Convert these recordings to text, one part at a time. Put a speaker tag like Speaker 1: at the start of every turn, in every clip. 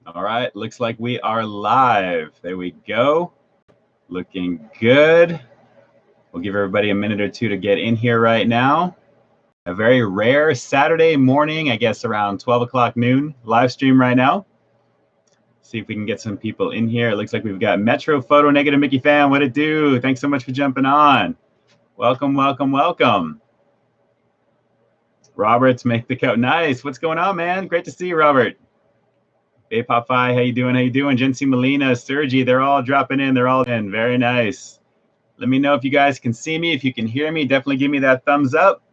Speaker 1: All right, looks like we are live. There we go. Looking good. We'll give everybody a minute or two to get in here right now. A very rare Saturday morning, I guess around 12 o'clock noon, live stream right now. See if we can get some people in here. It looks like we've got Metro Photo Negative Mickey Fan. What it do? Thanks so much for jumping on. Welcome, welcome, welcome. Robert's make the cut. Nice. What's going on, man? Great to see you, Robert. Hey, Popeye, how you doing? How you doing? Jency Molina, Sergi, they're all dropping in. They're all in. Very nice. Let me know if you guys can see me. If you can hear me, definitely give me that thumbs up.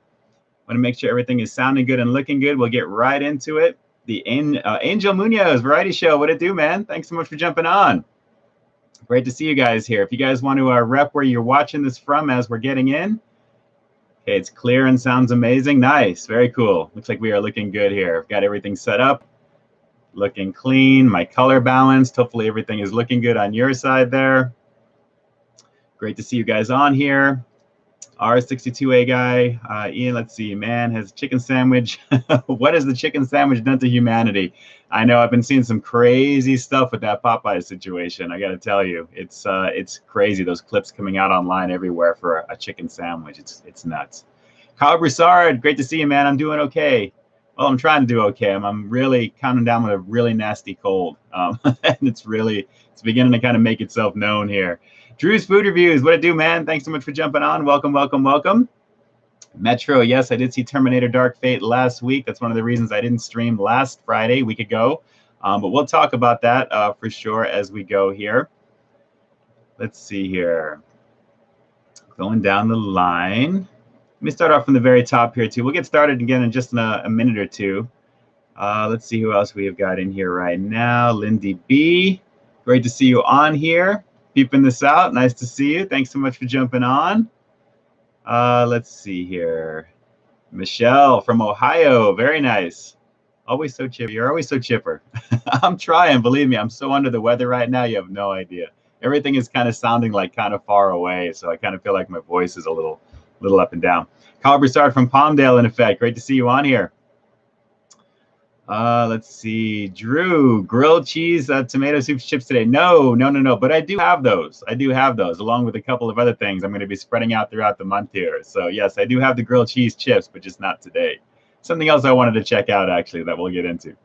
Speaker 1: Want to make sure everything is sounding good and looking good. We'll get right into it. The Angel Munoz Variety Show. What it do, man? Thanks so much for jumping on. Great to see you guys here. If you guys want to rep where you're watching this from as we're getting in. Okay, it's clear and sounds amazing. Nice. Very cool. Looks like we are looking good here. I've got everything set up. Looking clean, my color balanced. Hopefully everything is looking good on your side there. Great to see you guys on here. R62A guy, Ian, let's see, man has chicken sandwich. What has the chicken sandwich done to humanity? I know I've been seeing some crazy stuff with that Popeye situation. I got to tell you, it's crazy. Those clips coming out online everywhere for a chicken sandwich. It's nuts. Kyle Broussard, great to see you, man. I'm doing okay. Well, I'm trying to do okay. I'm really counting down with a really nasty cold. And it's beginning to kind of make itself known here. Drew's Food Reviews, what it do, man? Thanks so much for jumping on. Welcome, welcome, welcome. Metro, yes, I did see Terminator Dark Fate last week. That's one of the reasons I didn't stream last Friday, a week ago. But we'll talk about that for sure as we go here. Let's see here. Going down the line. Let me start off from the very top here, too. We'll get started again in just a minute or two. Let's see who else we have got in here right now. Lindy B. Great to see you on here. Peeping this out. Nice to see you. Thanks so much for jumping on. Let's see here. Michelle from Ohio. Very nice. Always so chipper. You're always so chipper. I'm trying. Believe me, I'm so under the weather right now. You have no idea. Everything is kind of sounding like kind of far away. So I kind of feel like my voice is a little up and down. Kyle Broussard from Palmdale, in effect. Great to see you on here. Let's see. Drew, grilled cheese, tomato soup chips today. No. But I do have those. Along with a couple of other things I'm going to be spreading out throughout the month here. So, yes, I do have the grilled cheese chips, but just not today. Something else I wanted to check out, actually, that we'll get into.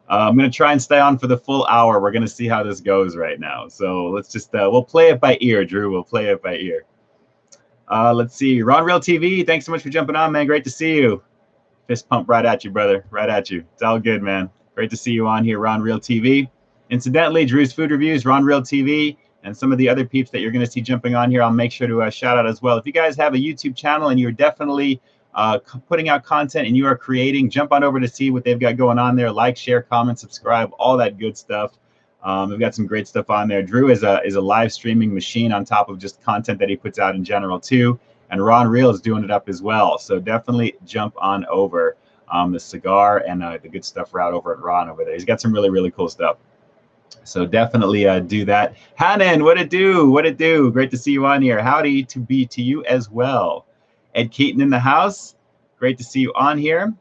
Speaker 1: I'm going to try and stay on for the full hour. We're going to see how this goes right now. So let's just, we'll play it by ear, Drew. We'll play it by ear. Let's see. Ron Real TV, thanks so much for jumping on, man. Great to see you. Fist pump right at you, brother. Right at you. It's all good, man. Great to see you on here, Ron Real TV. Incidentally, Drew's Food Reviews, Ron Real TV, and some of the other peeps that you're going to see jumping on here, I'll make sure to shout out as well. If you guys have a YouTube channel and you're definitely putting out content and you are creating, jump on over to see what they've got going on there. Like, share, comment, subscribe, all that good stuff. We've got some great stuff on there. Drew is a live streaming machine on top of just content that he puts out in general too. And Ron Real is doing it up as well. So definitely jump on over the cigar and the good stuff route over at Ron over there. He's got some really, really cool stuff. So definitely do that. Hannon, what it do? What it do? Great to see you on here. Howdy to be to you as well. Ed Keaton in the house. Great to see you on here.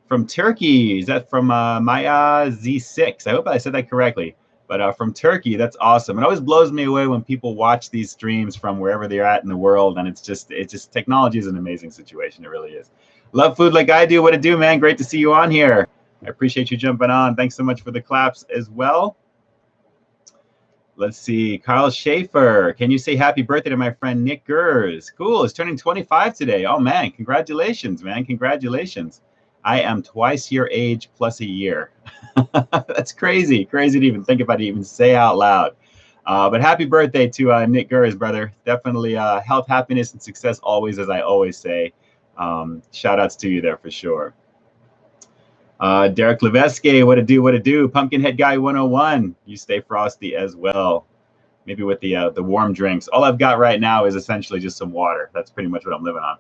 Speaker 1: From Turkey. Is that from Maya Z6? I hope I said that correctly. But from Turkey, that's awesome. It always blows me away when people watch these streams from wherever they're at in the world. And it's just technology is an amazing situation. It really is. Love food like I do. What it do, man? Great to see you on here. I appreciate you jumping on. Thanks so much for the claps as well. Let's see. Carl Schaefer. Can you say happy birthday to my friend Nick Gers? Cool. He's turning 25 today. Oh, man. Congratulations, man. Congratulations. I am twice your age plus a year. That's crazy. Crazy to even think about it, even say out loud. But happy birthday to Nick Gers, brother. Definitely health, happiness, and success always, as I always say. Shout outs to you there for sure. Derek Leveske, what it do, what it do? Pumpkinhead Guy 101. You stay frosty as well. Maybe with the warm drinks. All I've got right now is essentially just some water. That's pretty much what I'm living on.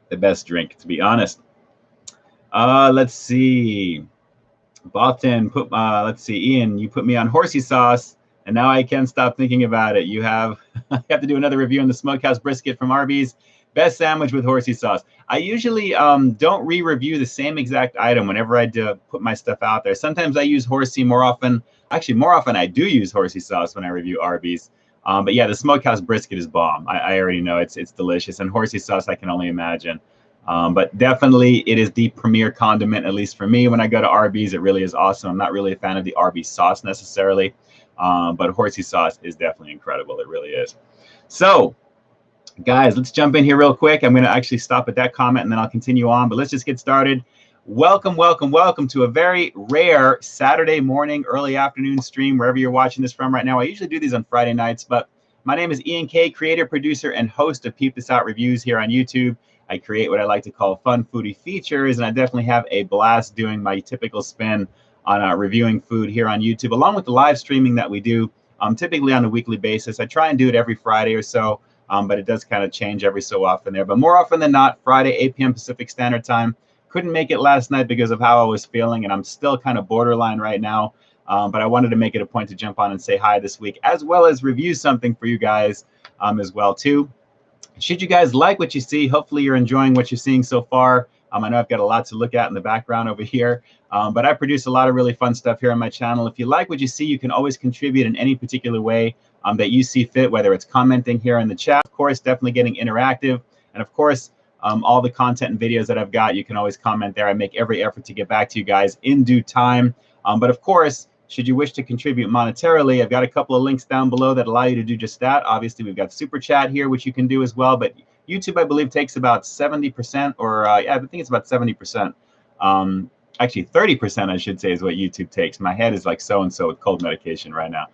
Speaker 1: The best drink, to be honest. Let's see. Boston, let's see. Ian, you put me on horsey sauce, and now I can't stop thinking about it. You have, I have to do another review on the smokehouse brisket from Arby's. Best sandwich with horsey sauce. I usually don't re-review the same exact item whenever I do put my stuff out there. Sometimes I use horsey more often. Actually, more often I do use horsey sauce when I review Arby's. But yeah, the smokehouse brisket is bomb. I already know it's delicious, and horsey sauce I can only imagine. But definitely it is the premier condiment, at least for me. When I go to Arby's, it really is awesome. I'm not really a fan of the Arby's sauce necessarily, but horsey sauce is definitely incredible. It really is. So, guys, let's jump in here real quick. I'm going to actually stop at that comment and then I'll continue on, but let's just get started. Welcome, welcome, welcome to a very rare Saturday morning, early afternoon stream, wherever you're watching this from right now. I usually do these on Friday nights, but my name is Ian K, creator, producer, and host of Peep This Out reviews here on YouTube. I create what I like to call fun foodie features, and I definitely have a blast doing my typical spin on reviewing food here on YouTube, along with the live streaming that we do typically on a weekly basis. I try and do it every Friday or so, but it does kind of change every so often there. But more often than not, Friday, 8 p.m. Pacific Standard Time. Couldn't make it last night because of how I was feeling, and I'm still kind of borderline right now. But I wanted to make it a point to jump on and say hi this week, as well as review something for you guys as well, too. Should you guys like what you see, hopefully you're enjoying what you're seeing so far. I know I've got a lot to look at in the background over here, but I produce a lot of really fun stuff here on my channel. If you like what you see, you can always contribute in any particular way that you see fit, whether it's commenting here in the chat, of course, definitely getting interactive. And of course, all the content and videos that I've got, you can always comment there. I make every effort to get back to you guys in due time. But of course, should you wish to contribute monetarily, I've got a couple of links down below that allow you to do just that. Obviously, we've got Super Chat here, which you can do as well. But YouTube, I believe, takes about 70%, or yeah, I think it's about 70%. Actually, 30%, I should say, is what YouTube takes. My head is like so-and-so with cold medication right now.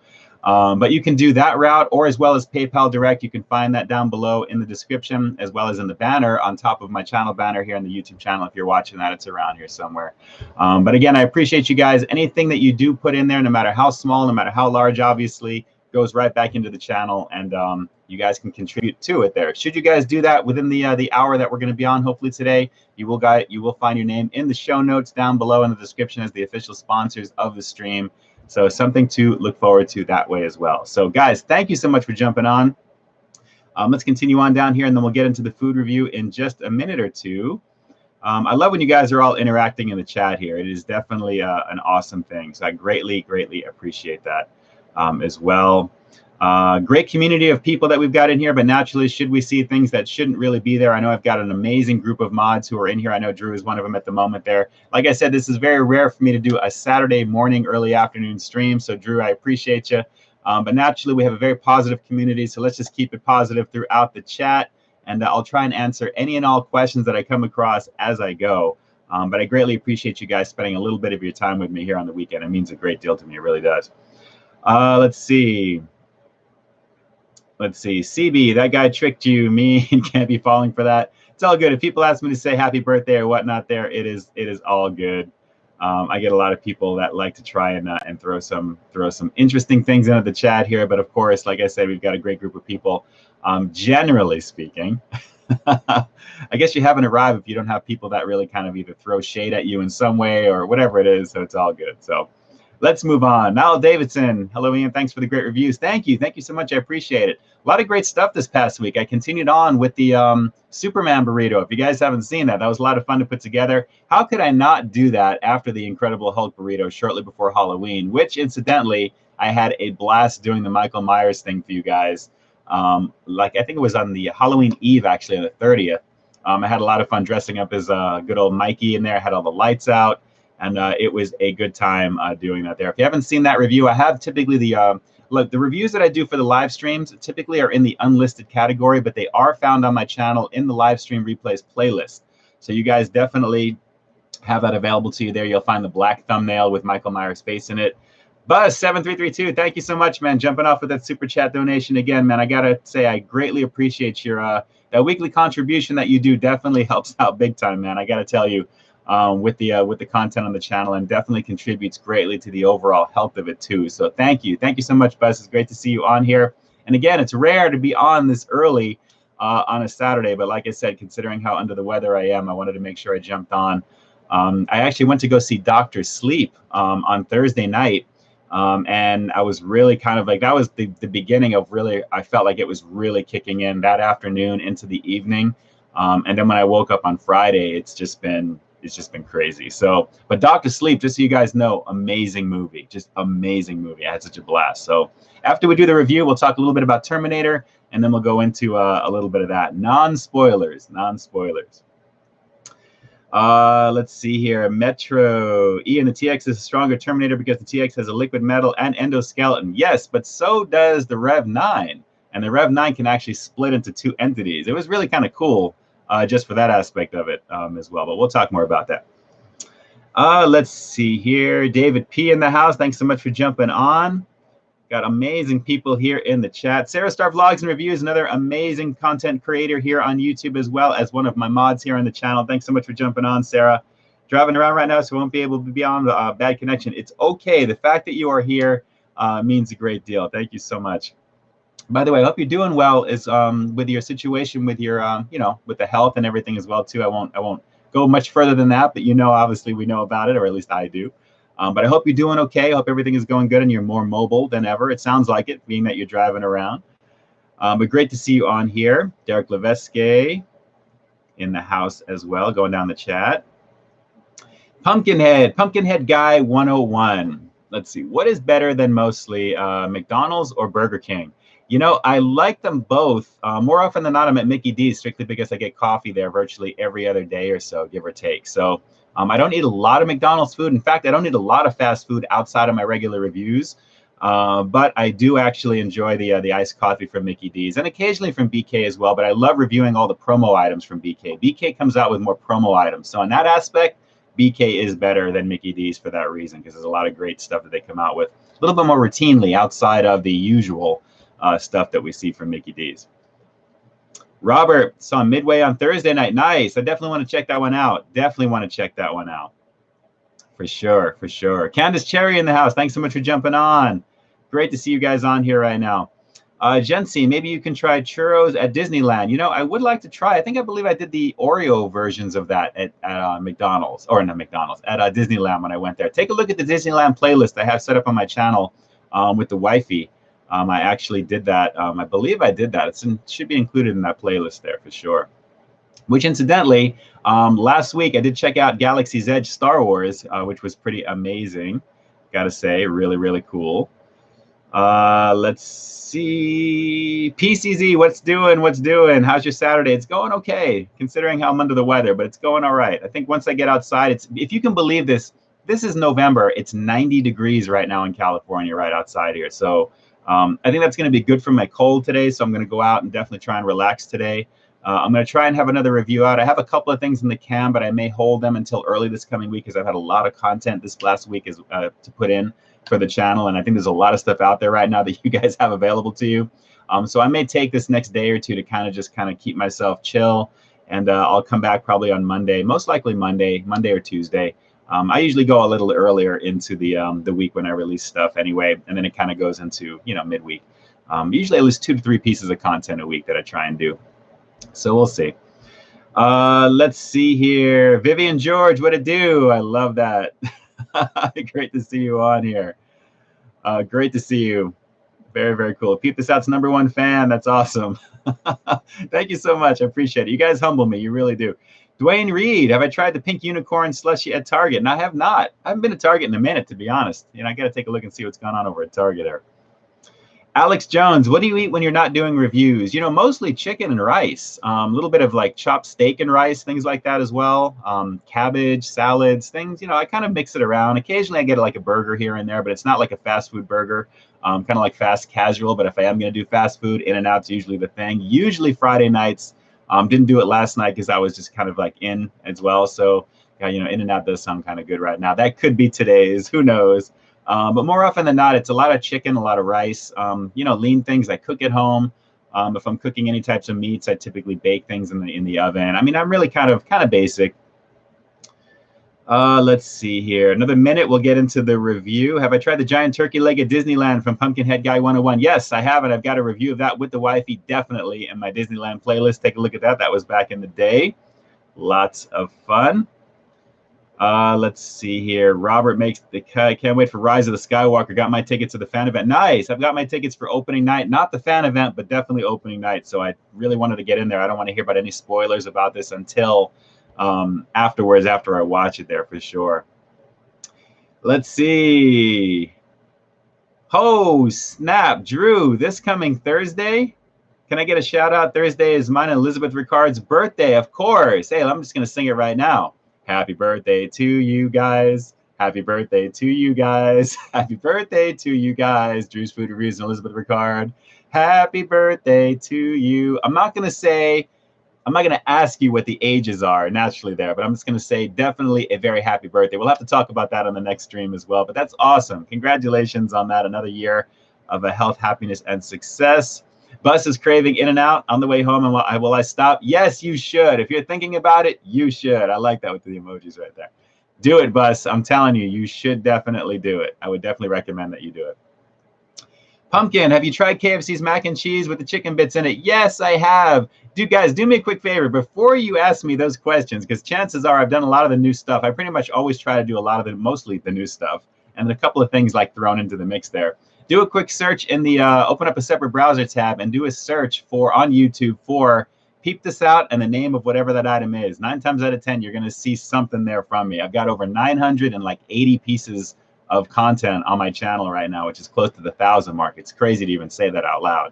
Speaker 1: But you can do that route, or as well as PayPal Direct. You can find that down below in the description, as well as in the banner on top of my channel banner here on the YouTube channel. If you're watching that, it's around here somewhere. But again, I appreciate you guys. Anything that you do put in there, no matter how small, no matter how large, obviously, goes right back into the channel, and you guys can contribute to it there. Should you guys do that within the hour that we're going to be on, hopefully today, you will find your name in the show notes down below in the description as the official sponsors of the stream. So something to look forward to that way as well. So guys, thank you so much for jumping on. Let's continue on down here, and then we'll get into the food review in just a minute or two. I love when you guys are all interacting in the chat here. It is definitely an awesome thing. So I greatly, greatly appreciate that as well. Great community of people that we've got in here, but naturally, should we see things that shouldn't really be there? I know I've got an amazing group of mods who are in here. I know Drew is one of them at the moment there. Like I said, this is very rare for me to do a Saturday morning, early afternoon stream. So Drew, I appreciate you. But naturally, we have a very positive community. So let's just keep it positive throughout the chat. And I'll try and answer any and all questions that I come across as I go. But I greatly appreciate you guys spending a little bit of your time with me here on the weekend. It means a great deal to me. It really does. Let's see. Let's see. CB, that guy tricked you. Me can't be falling for that. It's all good. If people ask me to say happy birthday or whatnot there, it is all good. I get a lot of people that like to try and throw some interesting things into the chat here. But of course, like I said, we've got a great group of people. Generally speaking, I guess you haven't arrived if you don't have people that really kind of either throw shade at you in some way or whatever it is. So it's all good. So let's move on. Niall Davidson. Hello, Ian. Thanks for the great reviews. Thank you. Thank you so much. I appreciate it. A lot of great stuff this past week. I continued on with the Superman burrito. If you guys haven't seen that, that was a lot of fun to put together. How could I not do that after the Incredible Hulk burrito shortly before Halloween, which incidentally, I had a blast doing the Michael Myers thing for you guys. Like I think it was on the Halloween Eve, actually, on the 30th. I had a lot of fun dressing up as good old Mikey in there. I had all the lights out. And it was a good time doing that there. If you haven't seen that review, I have typically the reviews that I do for the live streams typically are in the unlisted category, but they are found on my channel in the Livestream Replays playlist. So you guys definitely have that available to you there. You'll find the black thumbnail with Michael Myers' face in it. Buzz7332, thank you so much, man. Jumping off with that super chat donation again, man. I gotta say, I greatly appreciate your that weekly contribution that you do. Definitely helps out big time, man. I gotta tell you. With the content on the channel, and definitely contributes greatly to the overall health of it too. So thank you so much, Buzz. It's great to see you on here. And again, it's rare to be on this early on a Saturday, but like I said, considering how under the weather I am, I wanted to make sure I jumped on. I actually went to go see Dr. Sleep on Thursday night, and I was really kind of like, that was the beginning of really, I felt like it was really kicking in that afternoon into the evening. And then when I woke up on Friday, it's just been crazy. So, but Dr. Sleep, just so you guys know, amazing movie, just amazing movie. I had such a blast. So after we do the review, we'll talk a little bit about Terminator, and then we'll go into a little bit of that. Non-spoilers. Let's see here. Metro. Ian, the TX is a stronger Terminator because the TX has a liquid metal and endoskeleton. Yes, but so does the Rev 9. And the Rev 9 can actually split into two entities. It was really kind of cool just for that aspect of it as well. But we'll talk more about that. Let's see here. David P. in the house. Thanks so much for jumping on. Got amazing people here in the chat. Sarah Star Vlogs and Reviews, another amazing content creator here on YouTube, as well as one of my mods here on the channel. Thanks so much for jumping on, Sarah. Driving around right now, so won't be able to be on the bad connection. It's okay. The fact that you are here means a great deal. Thank you so much. By the way, I hope you're doing well with your situation, with your with the health and everything as well too. I won't go much further than that, but obviously we know about it, or at least I do. But I hope you're doing okay. I hope everything is going good and you're more mobile than ever. It sounds like it, being that you're driving around. But great to see you on here. Derek Levesque in the house as well, going down the chat. Pumpkinhead Guy 101. Let's see. What is better than mostly McDonald's or Burger King? I like them both. More often than not, I'm at Mickey D's strictly because I get coffee there virtually every other day or so, give or take. So I don't eat a lot of McDonald's food. In fact, I don't eat a lot of fast food outside of my regular reviews. But I do actually enjoy the iced coffee from Mickey D's and occasionally from BK as well. But I love reviewing all the promo items from BK. BK comes out with more promo items. So in that aspect, BK is better than Mickey D's for that reason, because there's a lot of great stuff that they come out with a little bit more routinely outside of the usual stuff that we see from Mickey D's. Robert saw Midway on Thursday night. Nice. I definitely want to check that one out. For sure, for sure. Candace Cherry in the house. Thanks so much for jumping on. Great to see you guys on here right now. Jency, maybe you can try churros at Disneyland. I would like to try. I believe I did the Oreo versions of that at McDonald's, or not McDonald's, at Disneyland when I went there. Take a look at the Disneyland playlist I have set up on my channel with the wifey. I actually did that. I believe I did that. It should be included in that playlist there for sure. Which incidentally, last week I did check out Galaxy's Edge Star Wars, which was pretty amazing. Gotta say, really, really cool. Let's see. PCZ, what's doing? How's your Saturday? It's going okay, considering how I'm under the weather, but it's going all right. I think once I get outside, if you can believe this is November. It's 90 degrees right now in California, right outside here. So I think that's going to be good for my cold today. So I'm going to go out and definitely try and relax today. I'm going to try and have another review out. I have a couple of things in the can, but I may hold them until early this coming week because I've had a lot of content this last week to put in for the channel. And I think there's a lot of stuff out there right now that you guys have available to you. So I may take this next day or two to kind of keep myself chill. And I'll come back probably on Monday, most likely Monday or Tuesday. I usually go a little earlier into the week when I release stuff anyway, and then it kind of goes into midweek. Usually at least 2 to 3 pieces of content a week that I try and do. So we'll see. Let's see here. Vivian George, what it do? I love that. Great to see you on here. Great to see you. Very, very cool. Peep This Out's #1 fan. That's awesome. Thank you so much. I appreciate it. You guys humble me. You really do. Dwayne Reed, have I tried the pink unicorn slushie at Target? And I have not. I haven't been to Target in a minute, to be honest. I got to take a look and see what's going on over at Target there. Alex Jones, what do you eat when you're not doing reviews? Mostly chicken and rice. A little bit of like chopped steak and rice, things like that as well. Cabbage, salads, things. I kind of mix it around. Occasionally I get like a burger here and there, but it's not like a fast food burger. Kind of like fast casual. But if I am going to do fast food, In-N-Out's usually the thing. Usually Friday nights. Didn't do it last night because I was just kind of like in as well. So, In-N-Out does sound kind of good right now. That could be today's. Who knows? But more often than not, it's a lot of chicken, a lot of rice, lean things I cook at home. If I'm cooking any types of meats, I typically bake things in the oven. I'm really kind of basic. Let's see here. Another minute, we'll get into the review. Have I tried the giant turkey leg at Disneyland from Pumpkinhead Guy 101? Yes, I have, and I've got a review of that with the wifey definitely in my Disneyland playlist. Take a look at that. That was back in the day. Lots of fun. Let's see here. Robert makes the cut. Can't wait for Rise of the Skywalker. Got my tickets to the fan event. Nice. I've got my tickets for opening night. Not the fan event, but definitely opening night. So I really wanted to get in there. I don't want to hear about any spoilers about this until afterwards, after I watch it there for sure. Let's see. Oh, snap. Drew, this coming Thursday? Can I get a shout out? Thursday is mine and Elizabeth Ricard's birthday, of course. Hey, I'm just going to sing it right now. Happy birthday to you guys. Happy birthday to you guys. Happy birthday to you guys. Drew's Food Reviews and Elizabeth Ricard. Happy birthday to you. I'm not going to ask you what the ages are naturally there, but I'm just going to say definitely a very happy birthday. We'll have to talk about that on the next stream as well, but that's awesome. Congratulations on that. Another year of health, happiness, and success. Bus is craving In-N-Out on the way home. And will I stop? Yes, you should. If you're thinking about it, you should. I like that with the emojis right there. Do it, Bus. I'm telling you, you should definitely do it. I would definitely recommend that you do it. Pumpkin, have you tried KFC's mac and cheese with the chicken bits in it? Yes, I have. Guys, do me a quick favor before you ask me those questions, because chances are I've done a lot of the new stuff. I pretty much always try to do a lot of mostly the new stuff, and then a couple of things like thrown into the mix there. Do a quick search in the, open up a separate browser tab and do a search on YouTube for Peep This Out and the name of whatever that item is. 9 times out of 10, you're going to see something there from me. I've got over 980 pieces of content on my channel right now, which is close to the 1,000 mark. It's crazy to even say that out loud.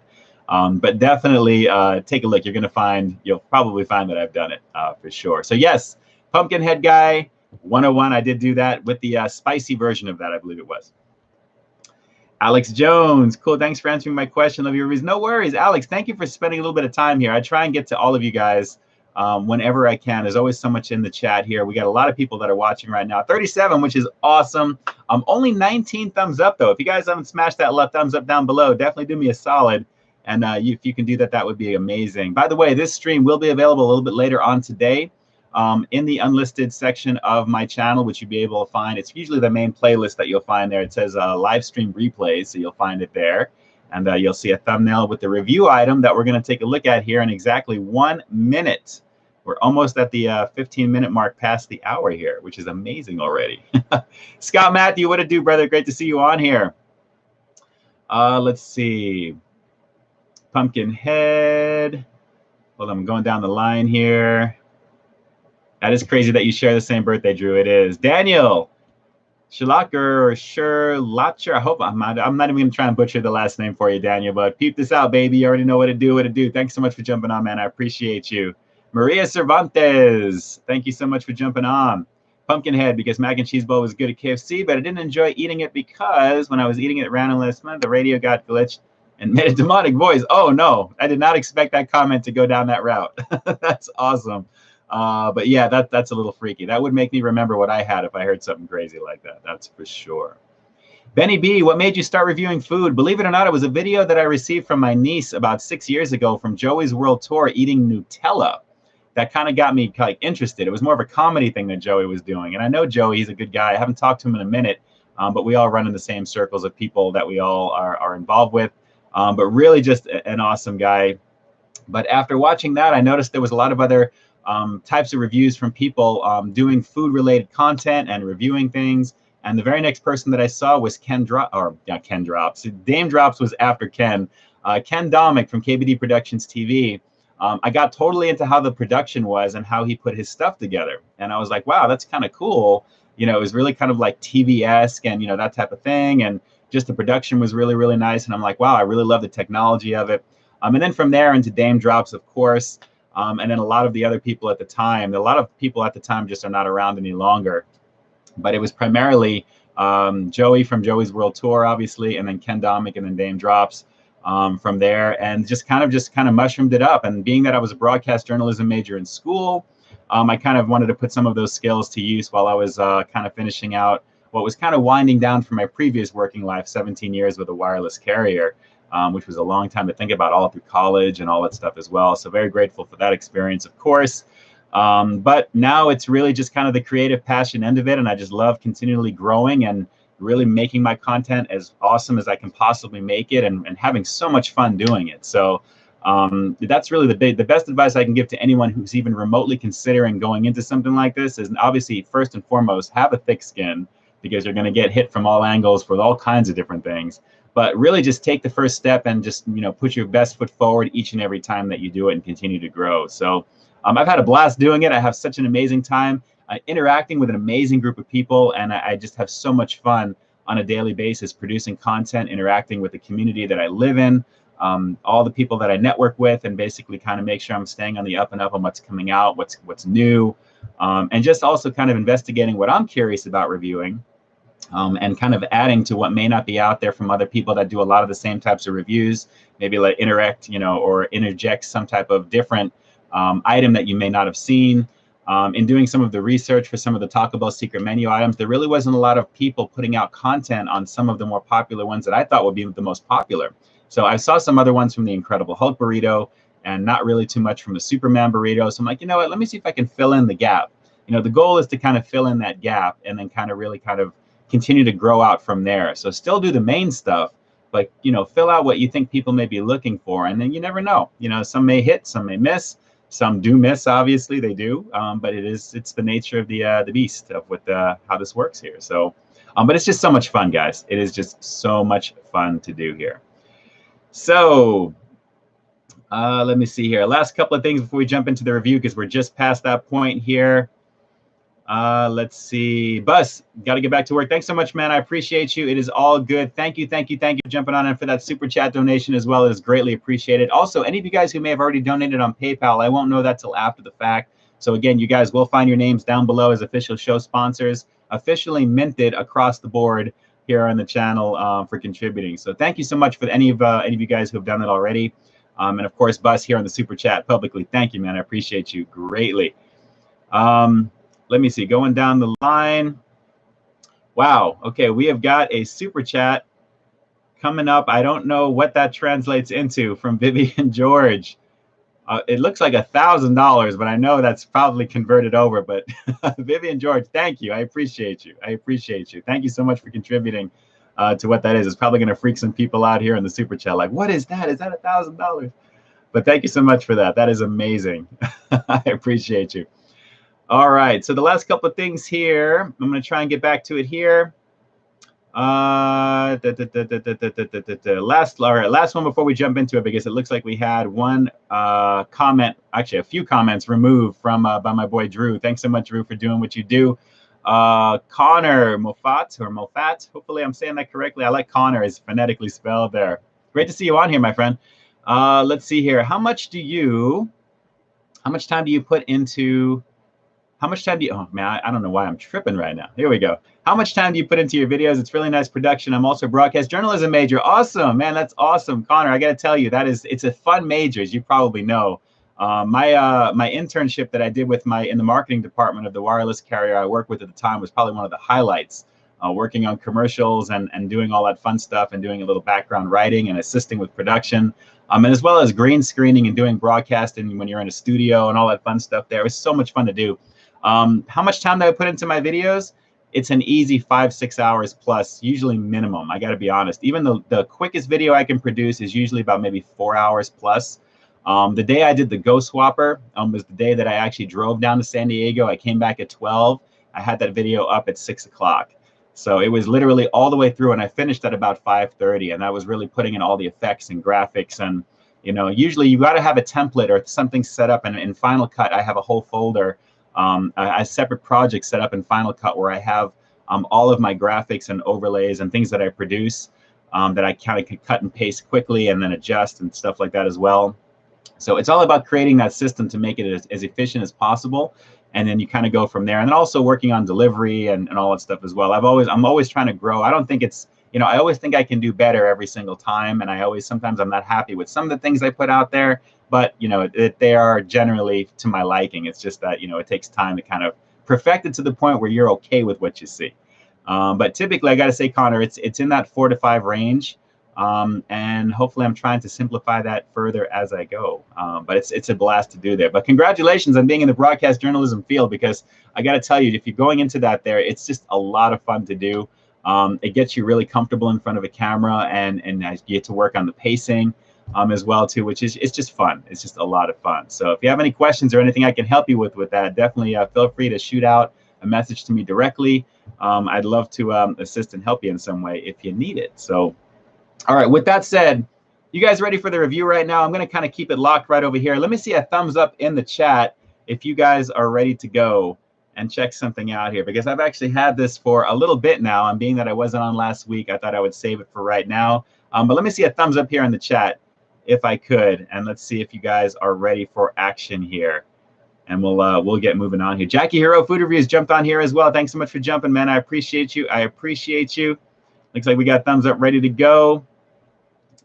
Speaker 1: But definitely take a look. You'll probably find that I've done it for sure. So yes, Pumpkinhead Guy 101. I did do that with the spicy version of that, I believe it was. Alex Jones, cool. Thanks for answering my question. Love your reviews. No worries, Alex. Thank you for spending a little bit of time here. I try and get to all of you guys whenever I can. There's always so much in the chat here. We got a lot of people that are watching right now. 37, which is awesome. Only 19 thumbs up, though. If you guys haven't smashed that left thumbs up down below, definitely do me a solid. And if you can do that, that would be amazing. By the way, this stream will be available a little bit later on today in the unlisted section of my channel, which you'll be able to find. It's usually the main playlist that you'll find there. It says Livestream Replay, so you'll find it there. And you'll see a thumbnail with the review item that we're going to take a look at here in exactly 1 minute. We're almost at the 15-minute mark past the hour here, which is amazing already. Scott Matthew, what it do, brother? Great to see you on here. Let's see. Pumpkinhead. Hold on, I'm going down the line here. That is crazy that you share the same birthday, Drew. It is. Daniel Schlacher or Sherlacher. I hope I'm not even going to try and butcher the last name for you, Daniel, but peep this out, baby. You already know what to do. Thanks so much for jumping on, man. I appreciate you. Maria Cervantes, thank you so much for jumping on. Pumpkinhead, because mac and cheese bowl was good at KFC, but I didn't enjoy eating it because when I was eating it randomly last month, the radio got glitched and made a demonic voice. Oh, no. I did not expect that comment to go down that route. That's awesome. But yeah, that's a little freaky. That would make me remember what I had if I heard something crazy like that. That's for sure. Benny B, what made you start reviewing food? Believe it or not, it was a video that I received from my niece about 6 years ago from Joey's World Tour eating Nutella. That kind of got me like interested. It was more of a comedy thing that Joey was doing. And I know Joey, he's a good guy. I haven't talked to him in a minute, but we all run in the same circles of people that we all are involved with. But really just an awesome guy. But after watching that, I noticed there was a lot of other types of reviews from people doing food-related content and reviewing things. And the very next person that I saw was Ken Drops. Dame Drops was after Ken. Ken Domick from KBD Productions TV. I got totally into how the production was and how he put his stuff together. And I was like, wow, that's kind of cool. You know, it was really kind of like TV-esque and, you know, that type of thing. And just the production was really, really nice. And I'm like, wow, I really love the technology of it. And then from there into Dame Drops, of course. And then a lot of the other people at the time, just are not around any longer. But it was primarily Joey from Joey's World Tour, obviously, and then Ken Domick and then Dame Drops. From there, and just kind of mushroomed it up. And being that I was a broadcast journalism major in school, I kind of wanted to put some of those skills to use while I was kind of finishing out what was kind of winding down from my previous working life, 17 years with a wireless carrier, which was a long time to think about all through college and all that stuff as well. So very grateful for that experience, of course. But now it's really just kind of the creative passion end of it, and I just love continually growing and really making my content as awesome as I can possibly make it and having so much fun doing it. So That's really the best advice I can give to anyone who's even remotely considering going into something like this is obviously, first and foremost, have a thick skin, because you're going to get hit from all angles with all kinds of different things. But really just take the first step and just, put your best foot forward each and every time that you do it and continue to grow. So I've had a blast doing it. I have such an amazing time interacting with an amazing group of people, and I just have so much fun on a daily basis producing content, interacting with the community that I live in, all the people that I network with, and basically kind of make sure I'm staying on the up and up on what's coming out, what's new, and just also kind of investigating what I'm curious about reviewing, and kind of adding to what may not be out there from other people that do a lot of the same types of reviews, maybe like interact, or interject some type of different item that you may not have seen. In doing some of the research for some of the Taco Bell secret menu items, there really wasn't a lot of people putting out content on some of the more popular ones that I thought would be the most popular. So I saw some other ones from the Incredible Hulk burrito and not really too much from the Superman burrito. So I'm like, you know what, let me see if I can fill in the gap. The goal is to kind of fill in that gap and then kind of really kind of continue to grow out from there. So still do the main stuff, but, fill out what you think people may be looking for. And then you never know, some may hit, some may miss. Some do miss, obviously they do, but it's the nature of the beast of how this works here. So, but it's just so much fun, guys. It is just so much fun to do here. So let me see here. Last couple of things before we jump into the review, because we're just past that point here. Let's see. Bus, got to get back to work. Thanks so much, man. I appreciate you. It is all good. Thank you for jumping on and for that super chat donation as well. It is greatly appreciated. Also, any of you guys who may have already donated on PayPal, I won't know that till after the fact. So again, you guys will find your names down below as official show sponsors, officially minted across the board here on the channel for contributing. So thank you so much for any of you guys who have done that already. And of course, Bus here on the super chat publicly. Thank you, man. I appreciate you greatly. Let me see, going down the line. Wow, okay, we have got a super chat coming up. I don't know what that translates into from Vivian George. It looks like $1,000, but I know that's probably converted over. But Vivian George, thank you. I appreciate you. Thank you so much for contributing to what that is. It's probably going to freak some people out here in the super chat. Like, what is that? Is that $1,000? But thank you so much for that. That is amazing. I appreciate you. All right, so the last couple of things here, I'm going to try and get back to it here. Last one before we jump into it, because it looks like we had one comment, actually a few comments removed from by my boy Drew. Thanks so much, Drew, for doing what you do. Connor Mofat, hopefully I'm saying that correctly. I like Connor, is phonetically spelled there. Great to see you on here, my friend. Let's see here. How much time do you put into... oh man, I don't know why I'm tripping right now. Here we go. How much time do you put into your videos? It's really nice production. I'm also a broadcast journalism major. Awesome, man. That's awesome. Connor, I got to tell you, it's a fun major, as you probably know. My internship that I did in the marketing department of the wireless carrier I worked with at the time was probably one of the highlights. Working on commercials and doing all that fun stuff and doing a little background writing and assisting with production. And as well as green screening and doing broadcasting when you're in a studio and all that fun stuff there. It was so much fun to do. How much time do I put into my videos? It's an easy 5-6 hours plus, usually minimum. I got to be honest. Even the quickest video I can produce is usually about maybe 4 hours plus. The day I did the Ghost Swapper was the day that I actually drove down to San Diego. I came back at 12. I had that video up at 6 o'clock. So it was literally all the way through, and I finished at about 5:30. And I was really putting in all the effects and graphics. And, usually you got to have a template or something set up. And in Final Cut, I have a whole folder, a separate project set up in Final Cut where I have all of my graphics and overlays and things that I produce that I kind of can cut and paste quickly and then adjust and stuff like that as well. So it's all about creating that system to make it as efficient as possible. And then you kind of go from there. And then also working on delivery and all that stuff as well. I'm always trying to grow. I don't think it's, I always think I can do better every single time. And sometimes I'm not happy with some of the things I put out there, but they are generally to my liking. It's just that, it takes time to kind of perfect it to the point where you're okay with what you see. But typically I got to say, Connor, it's in that 4 to 5 range. And hopefully I'm trying to simplify that further as I go. But it's a blast to do there. But congratulations on being in the broadcast journalism field, because I got to tell you, if you're going into that there, it's just a lot of fun to do. It gets you really comfortable in front of a camera, and you get to work on the pacing. as well too, which is, it's just fun. It's just a lot of fun. So if you have any questions or anything I can help you with that, definitely feel free to shoot out a message to me directly. I'd love to assist and help you in some way if you need it. So, all right, with that said, you guys ready for the review right now? I'm going to kind of keep it locked right over here. Let me see a thumbs up in the chat if you guys are ready to go and check something out here, because I've actually had this for a little bit now, and being that I wasn't on last week, I thought I would save it for right now. But let me see a thumbs up here in the chat if I could, and let's see if you guys are ready for action here, and we'll get moving on here. Jackie Hero Food Reviews jumped on here as well. Thanks so much for jumping, man. I appreciate you. I appreciate you. Looks like we got thumbs up ready to go.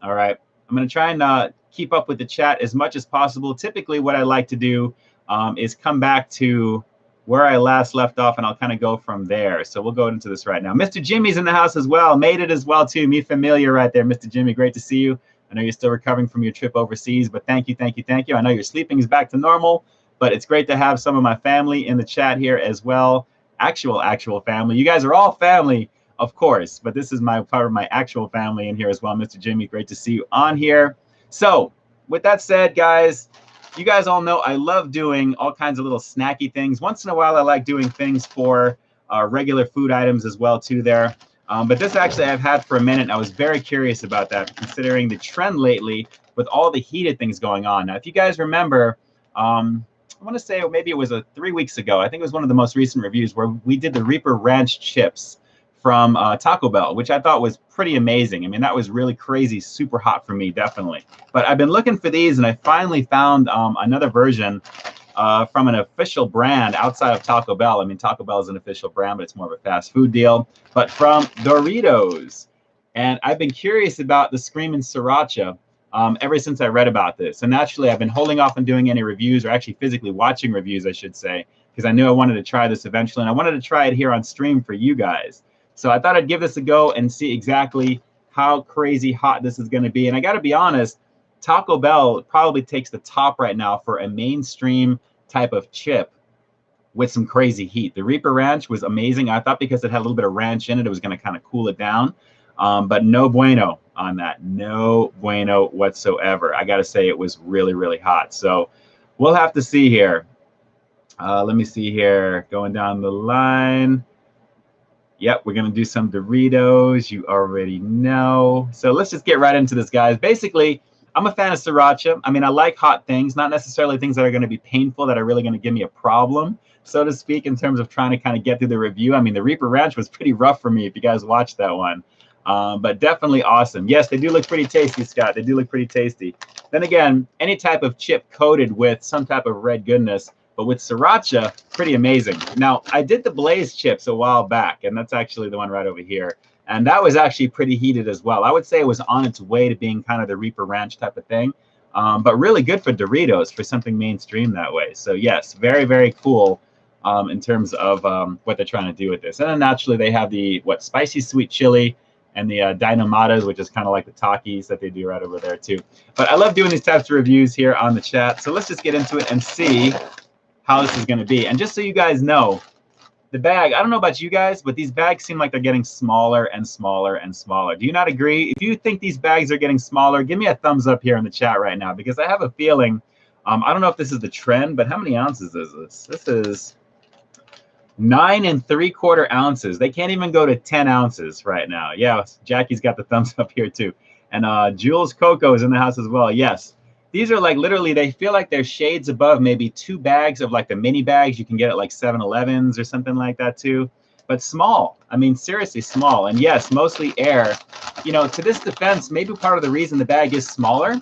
Speaker 1: All right, I'm going to try and keep up with the chat as much as possible. Typically what I like to do is come back to where I last left off, and I'll kind of go from there. So we'll go into this right now. Mr. Jimmy's in the house as well. Made it as well too. Me familiar right there, Mr. Jimmy. Great to see you. I know you're still recovering from your trip overseas, but thank you, thank you, thank you. I know your sleeping is back to normal, but it's great to have some of my family in the chat here as well. Actual family. You guys are all family, of course, but this is my part of my actual family in here as well. Mr. Jimmy, great to see you on here. So with that said, guys, you guys all know I love doing all kinds of little snacky things. Once in a while, I like doing things for regular food items as well too there. But this actually I've had for a minute, and I was very curious about that, considering the trend lately with all the heated things going on. Now, if you guys remember, I want to say maybe it was 3 weeks ago. I think it was one of the most recent reviews where we did the Reaper Ranch chips from Taco Bell, which I thought was pretty amazing. I mean, that was really crazy, super hot for me, definitely. But I've been looking for these, and I finally found another version from an official brand outside of Taco Bell. I mean, Taco Bell is an official brand, but it's more of a fast food deal. But from Doritos. And I've been curious about the Screamin Sriracha ever since I read about this. And naturally, I've been holding off on doing any reviews, or actually physically watching reviews, I should say, because I knew I wanted to try this eventually. And I wanted to try it here on stream for you guys. So I thought I'd give this a go and see exactly how crazy hot this is going to be. And I got to be honest, Taco Bell probably takes the top right now for a mainstream type of chip with some crazy heat. The Reaper Ranch was amazing. I thought because it had a little bit of ranch in it, it was going to kind of cool it down. But no bueno on that. No bueno whatsoever. I got to say it was really, really hot. So we'll have to see here. Let me see here. Going down the line. Yep, we're going to do some Doritos. You already know. So let's just get right into this, guys. Basically, I'm a fan of sriracha. I mean, I like hot things, not necessarily things that are going to be painful, that are really going to give me a problem, so to speak, in terms of trying to kind of get through the review. I mean, the Reaper Ranch was pretty rough for me if you guys watched that one. But definitely awesome. Yes, they do look pretty tasty, Scott. They do look pretty tasty. Then again, any type of chip coated with some type of red goodness, but with sriracha, pretty amazing. Now, I did the Blaze chips a while back, and that's actually the one right over here. And that was actually pretty heated as well. I would say it was on its way to being kind of the Reaper Ranch type of thing, but really good for Doritos, for something mainstream that way. So yes, very, very cool in terms of what they're trying to do with this. And then naturally they have the, spicy sweet chili and the Dynamatas, which is kind of like the Takis that they do right over there too. But I love doing these types of reviews here on the chat. So let's just get into it and see how this is going to be. And just so you guys know, the bag, I don't know about you guys, but these bags seem like they're getting smaller and smaller and smaller. Do you not agree? If you think these bags are getting smaller, give me a thumbs up here in the chat right now, because I have a feeling, I don't know if this is the trend, but how many ounces is this? This is 9 3/4 ounces. They can't even go to 10 ounces right now. Yeah, Jackie's got the thumbs up here too. And Jules Coco is in the house as well. Yes. These are like literally, they feel like they're shades above maybe 2 bags of like the mini bags you can get at like 7-Elevens or something like that too. But small. I mean, seriously small. And yes, mostly air. You know, to this defense, maybe part of the reason the bag is smaller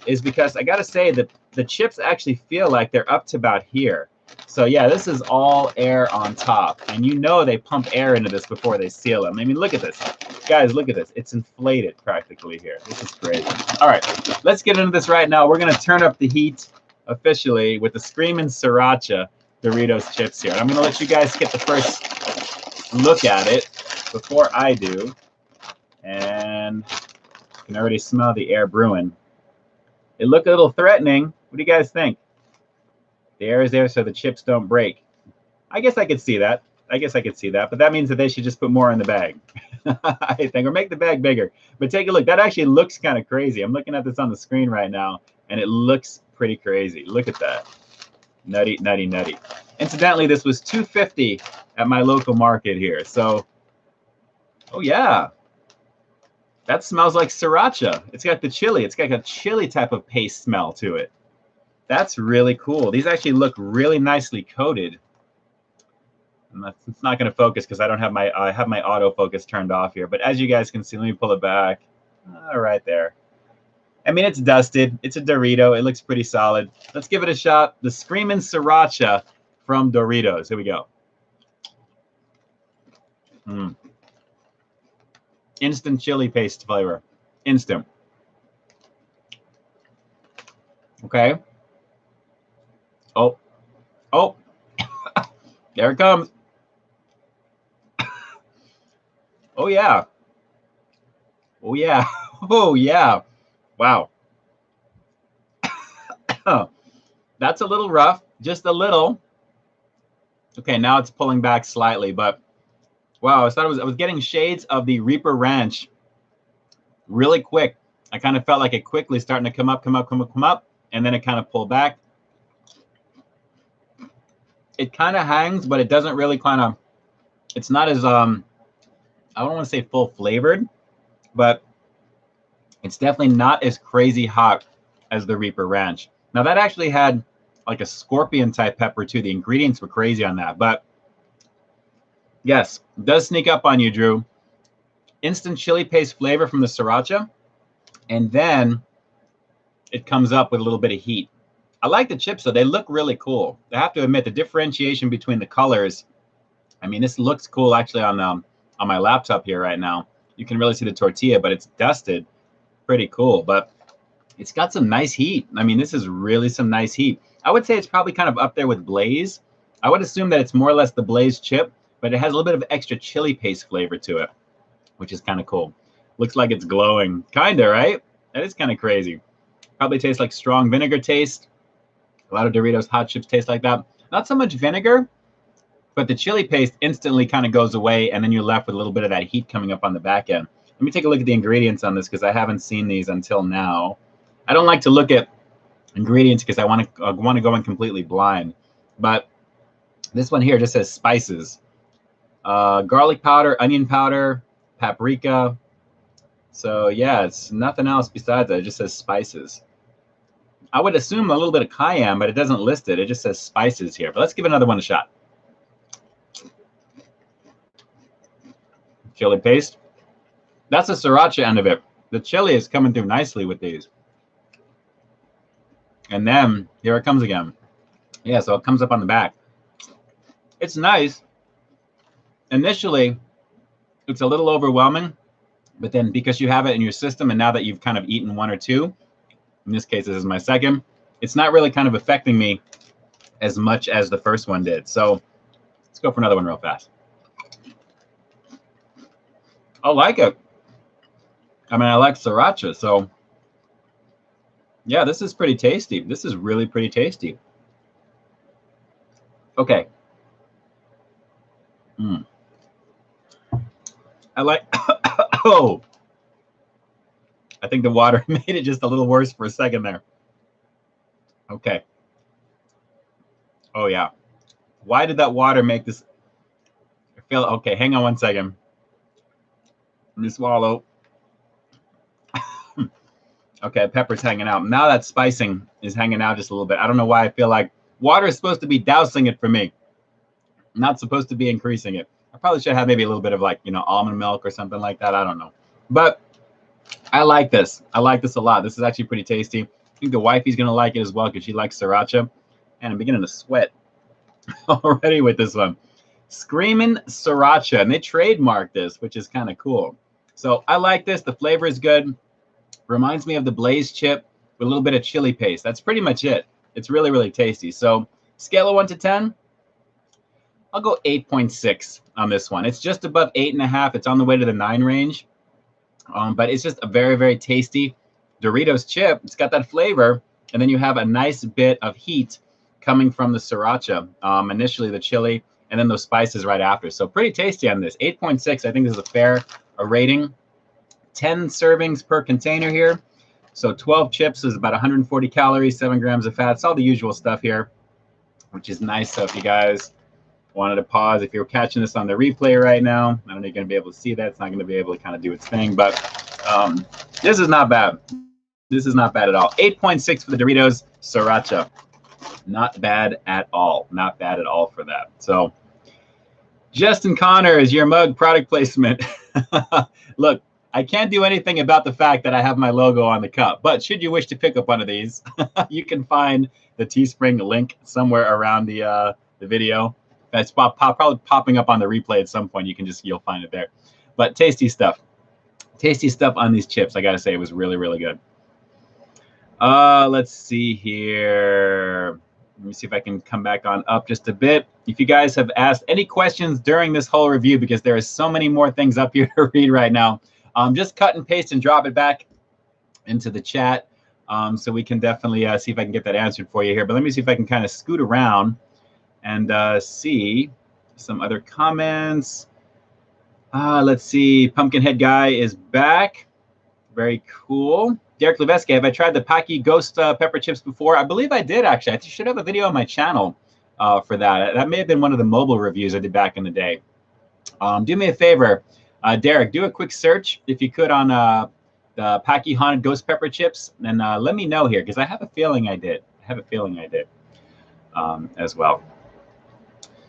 Speaker 1: is because I got to say that the chips actually feel like they're up to about here. So yeah, this is all air on top. And you know they pump air into this before they seal them. I mean, look at this. Guys, look at this. It's inflated practically here. This is crazy. All right, let's get into this right now. We're going to turn up the heat officially with the Screamin Sriracha Doritos chips here. And I'm going to let you guys get the first look at it before I do. And you can already smell the air brewing. It looked a little threatening. What do you guys think? The air is there so the chips don't break. I guess I could see that. I guess I could see that. But that means that they should just put more in the bag. I think, or make the bag bigger. But take a look. That actually looks kind of crazy. I'm looking at this on the screen right now, and it looks pretty crazy. Look at that. Nutty, nutty, nutty. Incidentally, this was $2.50 at my local market here. So, oh yeah. That smells like sriracha. It's got the chili. It's got a chili type of paste smell to it. That's really cool. These actually look really nicely coated. It's not going to focus because I have my autofocus turned off here. But as you guys can see, let me pull it back. Right there. I mean, it's dusted. It's a Dorito. It looks pretty solid. Let's give it a shot. The Screamin Sriracha from Doritos. Here we go. Instant chili paste flavor. Instant. Okay. Oh. Oh. There it comes. Oh, yeah. Oh, yeah. Oh, yeah. Wow. That's a little rough. Just a little. Okay, now it's pulling back slightly, but wow, I was getting shades of the Reaper Ranch really quick. I kind of felt like it quickly starting to come up, and then it kind of pulled back. It kind of hangs, but it doesn't really it's not as, I don't want to say full flavored, but it's definitely not as crazy hot as the Reaper Ranch. Now that actually had like a scorpion type pepper too. The ingredients were crazy on that, but yes, it does sneak up on you, Drew. Instant chili paste flavor from the sriracha, and then it comes up with a little bit of heat. I like the chips, though. They look really cool. I have to admit, the differentiation between the colors, I mean, this looks cool actually on my laptop here right now. You can really see the tortilla, but it's dusted. Pretty cool, but it's got some nice heat. I mean, this is really some nice heat. I would say it's probably kind of up there with Blaze. I would assume that it's more or less the Blaze chip, but it has a little bit of extra chili paste flavor to it, which is kind of cool. Looks like it's glowing. Kinda, right? That is kind of crazy. Probably tastes like strong vinegar taste. A lot of Doritos hot chips taste like that. Not so much vinegar, but the chili paste instantly kind of goes away, and then you're left with a little bit of that heat coming up on the back end. Let me take a look at the ingredients on this because I haven't seen these until now. I don't like to look at ingredients because I want to go in completely blind. But this one here just says spices. Garlic powder, onion powder, paprika. So yeah, it's nothing else besides that. It just says spices. I would assume a little bit of cayenne, but it doesn't list it. It just says spices here. But let's give another one a shot. Chili paste. That's the sriracha end of it. The chili is coming through nicely with these. And then here it comes again. Yeah, so it comes up on the back. It's nice. Initially, it's a little overwhelming, but then because you have it in your system and now that you've kind of eaten one or two, in this case, this is my second, it's not really kind of affecting me as much as the first one did. So let's go for another one real fast. I like it. I mean, I like sriracha, so yeah, this is pretty tasty. This is really pretty tasty. Okay. I like, oh, I think the water made it just a little worse for a second there. Okay. Oh, yeah. Why did that water make this? I feel, okay, hang on one second. Let me swallow. Okay, pepper's hanging out. Now that spicing is hanging out just a little bit. I don't know why I feel like water is supposed to be dousing it for me, not supposed to be increasing it. I probably should have maybe a little bit of like, you know, almond milk or something like that. I don't know. But I like this. I like this a lot. This is actually pretty tasty. I think the wifey's going to like it as well because she likes sriracha. And I'm beginning to sweat already with this one. Screamin Sriracha. And they trademarked this, which is kind of cool. So I like this. The flavor is good. Reminds me of the Blaze chip with a little bit of chili paste. That's pretty much it. It's really, really tasty. So scale of 1 to 10, I'll go 8.6 on this one. It's just above 8.5. It's on the way to the 9 range. But it's just a very, very tasty Doritos chip. It's got that flavor. And then you have a nice bit of heat coming from the sriracha. Initially the chili and then those spices right after. So pretty tasty on this. 8.6. I think this is a fair a rating. 10 servings per container here. So 12 chips is about 140 calories, 7 grams of fat. It's all the usual stuff here, which is nice. So if you guys wanted to pause, if you're catching this on the replay right now, I don't know if you're going to be able to see that. It's not going to be able to kind of do its thing, but this is not bad. This is not bad at all. 8.6 for the Doritos Sriracha. Not bad at all. Not bad at all for that. So Justin Connors, your mug product placement. Look, I can't do anything about the fact that I have my logo on the cup, but should you wish to pick up one of these, you can find the Teespring link somewhere around the video. That's probably popping up on the replay at some point. You'll find it there. But tasty stuff. Tasty stuff on these chips. I gotta say, it was really, really good. Let's see here. Let me see if I can come back on up just a bit. If you guys have asked any questions during this whole review, because there are so many more things up here to read right now, just cut and paste and drop it back into the chat, so we can definitely see if I can get that answered for you here. But let me see if I can kind of scoot around and see some other comments. Let's see. Pumpkinhead Guy is back. Very cool. Derek Levesque, have I tried the Paqui Ghost pepper chips before? I believe I did, actually. I should have a video on my channel for that. That may have been one of the mobile reviews I did back in the day. Do me a favor, Derek, do a quick search, if you could, on the Paqui Haunted Ghost Pepper Chips, and let me know here, because I have a feeling I did. As well.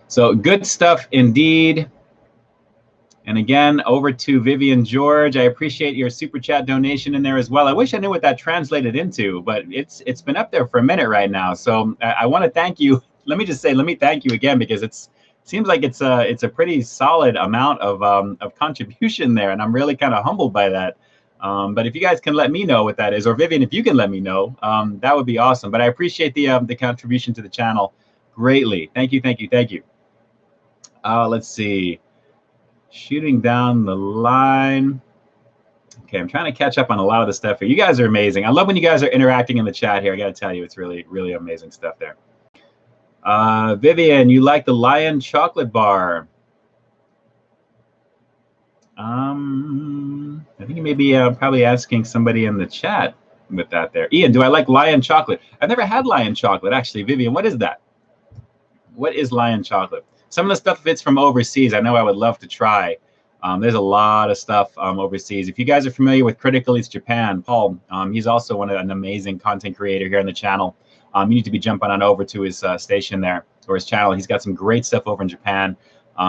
Speaker 1: So good stuff indeed. And again, over to Vivian George. I appreciate your super chat donation in there as well. I wish I knew what that translated into, but it's been up there for a minute right now. So I want to thank you. Let me thank you again, because it seems like it's a pretty solid amount of contribution there, and I'm really kind of humbled by that. But if you guys can let me know what that is, or Vivian, if you can let me know, that would be awesome. But I appreciate the contribution to the channel greatly. Thank you, thank you, thank you. Let's see. Shooting down the line. Okay, I'm trying to catch up on a lot of the stuff here. You guys are amazing. I love when you guys are interacting in the chat here. I got to tell you, it's really, really amazing stuff there. Vivian, you like the Lion chocolate bar? I think you may be probably asking somebody in the chat with that there. Ian, do I like Lion chocolate? I've never had Lion chocolate, actually. Vivian, what is that? What is Lion chocolate? Some of the stuff, if it's from overseas, I know I would love to try. There's a lot of stuff overseas. If you guys are familiar with Critical Eats Japan, Paul, he's also an amazing content creator here on the channel. You need to be jumping on over to his station there, or his channel. He's got some great stuff over in Japan.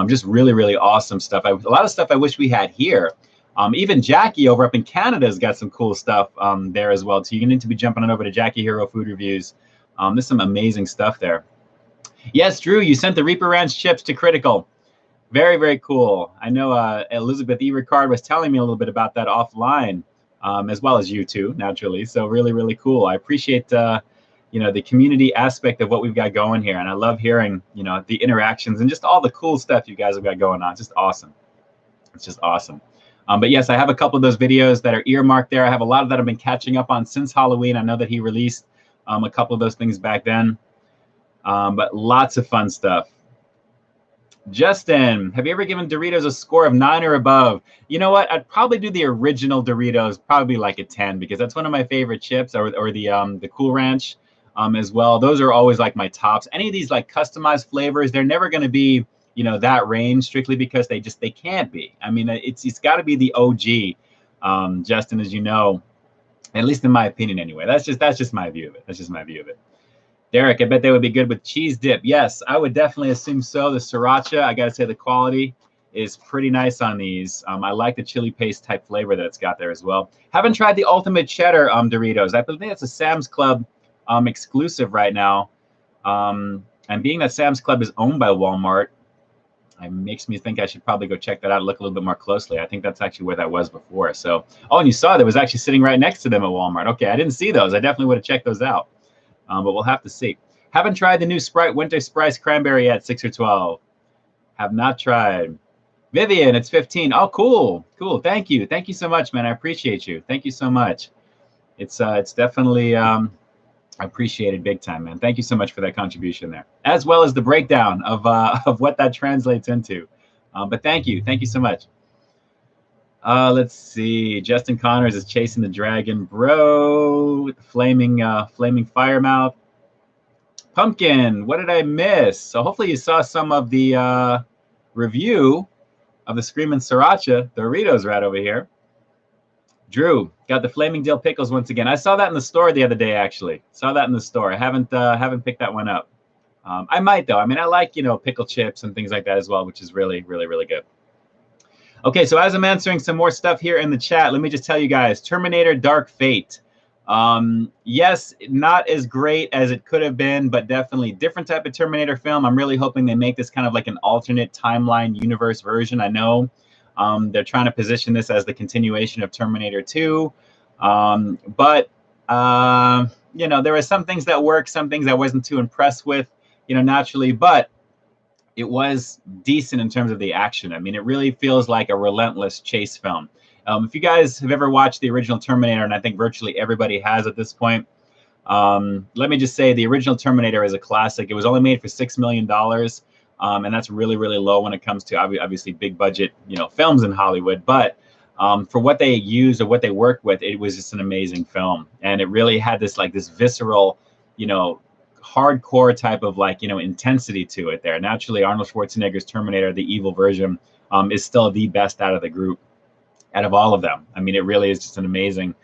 Speaker 1: Just really, really awesome stuff. A lot of stuff I wish we had here. Even Jackie over up in Canada has got some cool stuff there as well. So you need to be jumping on over to Jackie Hero Food Reviews. There's some amazing stuff there. Yes, Drew, you sent the Reaper Ranch chips to Critical. Very, very cool. I know Elizabeth E. Ricard was telling me a little bit about that offline, as well as you too, naturally. So really, really cool. I appreciate the community aspect of what we've got going here, and I love hearing the interactions and just all the cool stuff you guys have got going on. It's just awesome. It's just awesome. But yes, I have a couple of those videos that are earmarked there. I have a lot of that I've been catching up on since Halloween. I know that he released a couple of those things back then. But lots of fun stuff. Justin, have you ever given Doritos a score of 9 or above? You know what? I'd probably do the original Doritos, probably like a 10, because that's one of my favorite chips, or the Cool Ranch as well. Those are always like my tops. Any of these like customized flavors, they're never going to be that range, strictly because they can't be. I mean, it's got to be the OG, Justin, as you know, at least in my opinion anyway. That's just my view of it. That's just my view of it. Derek, I bet they would be good with cheese dip. Yes, I would definitely assume so. The Sriracha, I got to say the quality is pretty nice on these. I like the chili paste type flavor that it's got there as well. Haven't tried the Ultimate Cheddar Doritos. I believe it's a Sam's Club exclusive right now. And being that Sam's Club is owned by Walmart, it makes me think I should probably go check that out and look a little bit more closely. I think that's actually where that was before. So, oh, and you saw that was actually sitting right next to them at Walmart. Okay, I didn't see those. I definitely would have checked those out. But we'll have to see. Haven't tried the new Sprite Winter Spice Cranberry yet, 6 or 12. Have not tried. Vivian, it's 15. Oh, cool. Cool. Thank you. Thank you so much, man. I appreciate you. Thank you so much. It's definitely appreciated big time, man. Thank you so much for that contribution there, as well as the breakdown of what that translates into. But thank you. Thank you so much. Let's see. Justin Connors is chasing the dragon, bro, with the flaming fire mouth. Pumpkin, what did I miss? So hopefully you saw some of the review of the Screamin Sriracha Doritos right over here. Drew got the flaming dill pickles once again. I saw that in the store the other day, actually. Saw that in the store. I haven't picked that one up. I might though. I mean, I like, pickle chips and things like that as well, which is really, really, really good. Okay, so as I'm answering some more stuff here in the chat, let me just tell you guys, Terminator Dark Fate. Yes, not as great as it could have been, but definitely different type of Terminator film. I'm really hoping they make this kind of like an alternate timeline universe version. I know they're trying to position this as the continuation of Terminator 2. But there are some things that work, some things I wasn't too impressed with, naturally, but it was decent in terms of the action. I mean, it really feels like a relentless chase film. If you guys have ever watched the original Terminator, and I think virtually everybody has at this point, let me just say the original Terminator is a classic. It was only made for $6 million, and that's really, really low when it comes to obviously big budget, films in Hollywood. But for what they used or what they worked with, it was just an amazing film, and it really had this visceral, hardcore type of intensity to it there. Naturally, Arnold Schwarzenegger's Terminator, the evil version, is still the best out of the group, out of all of them. I mean, it really is just an amazing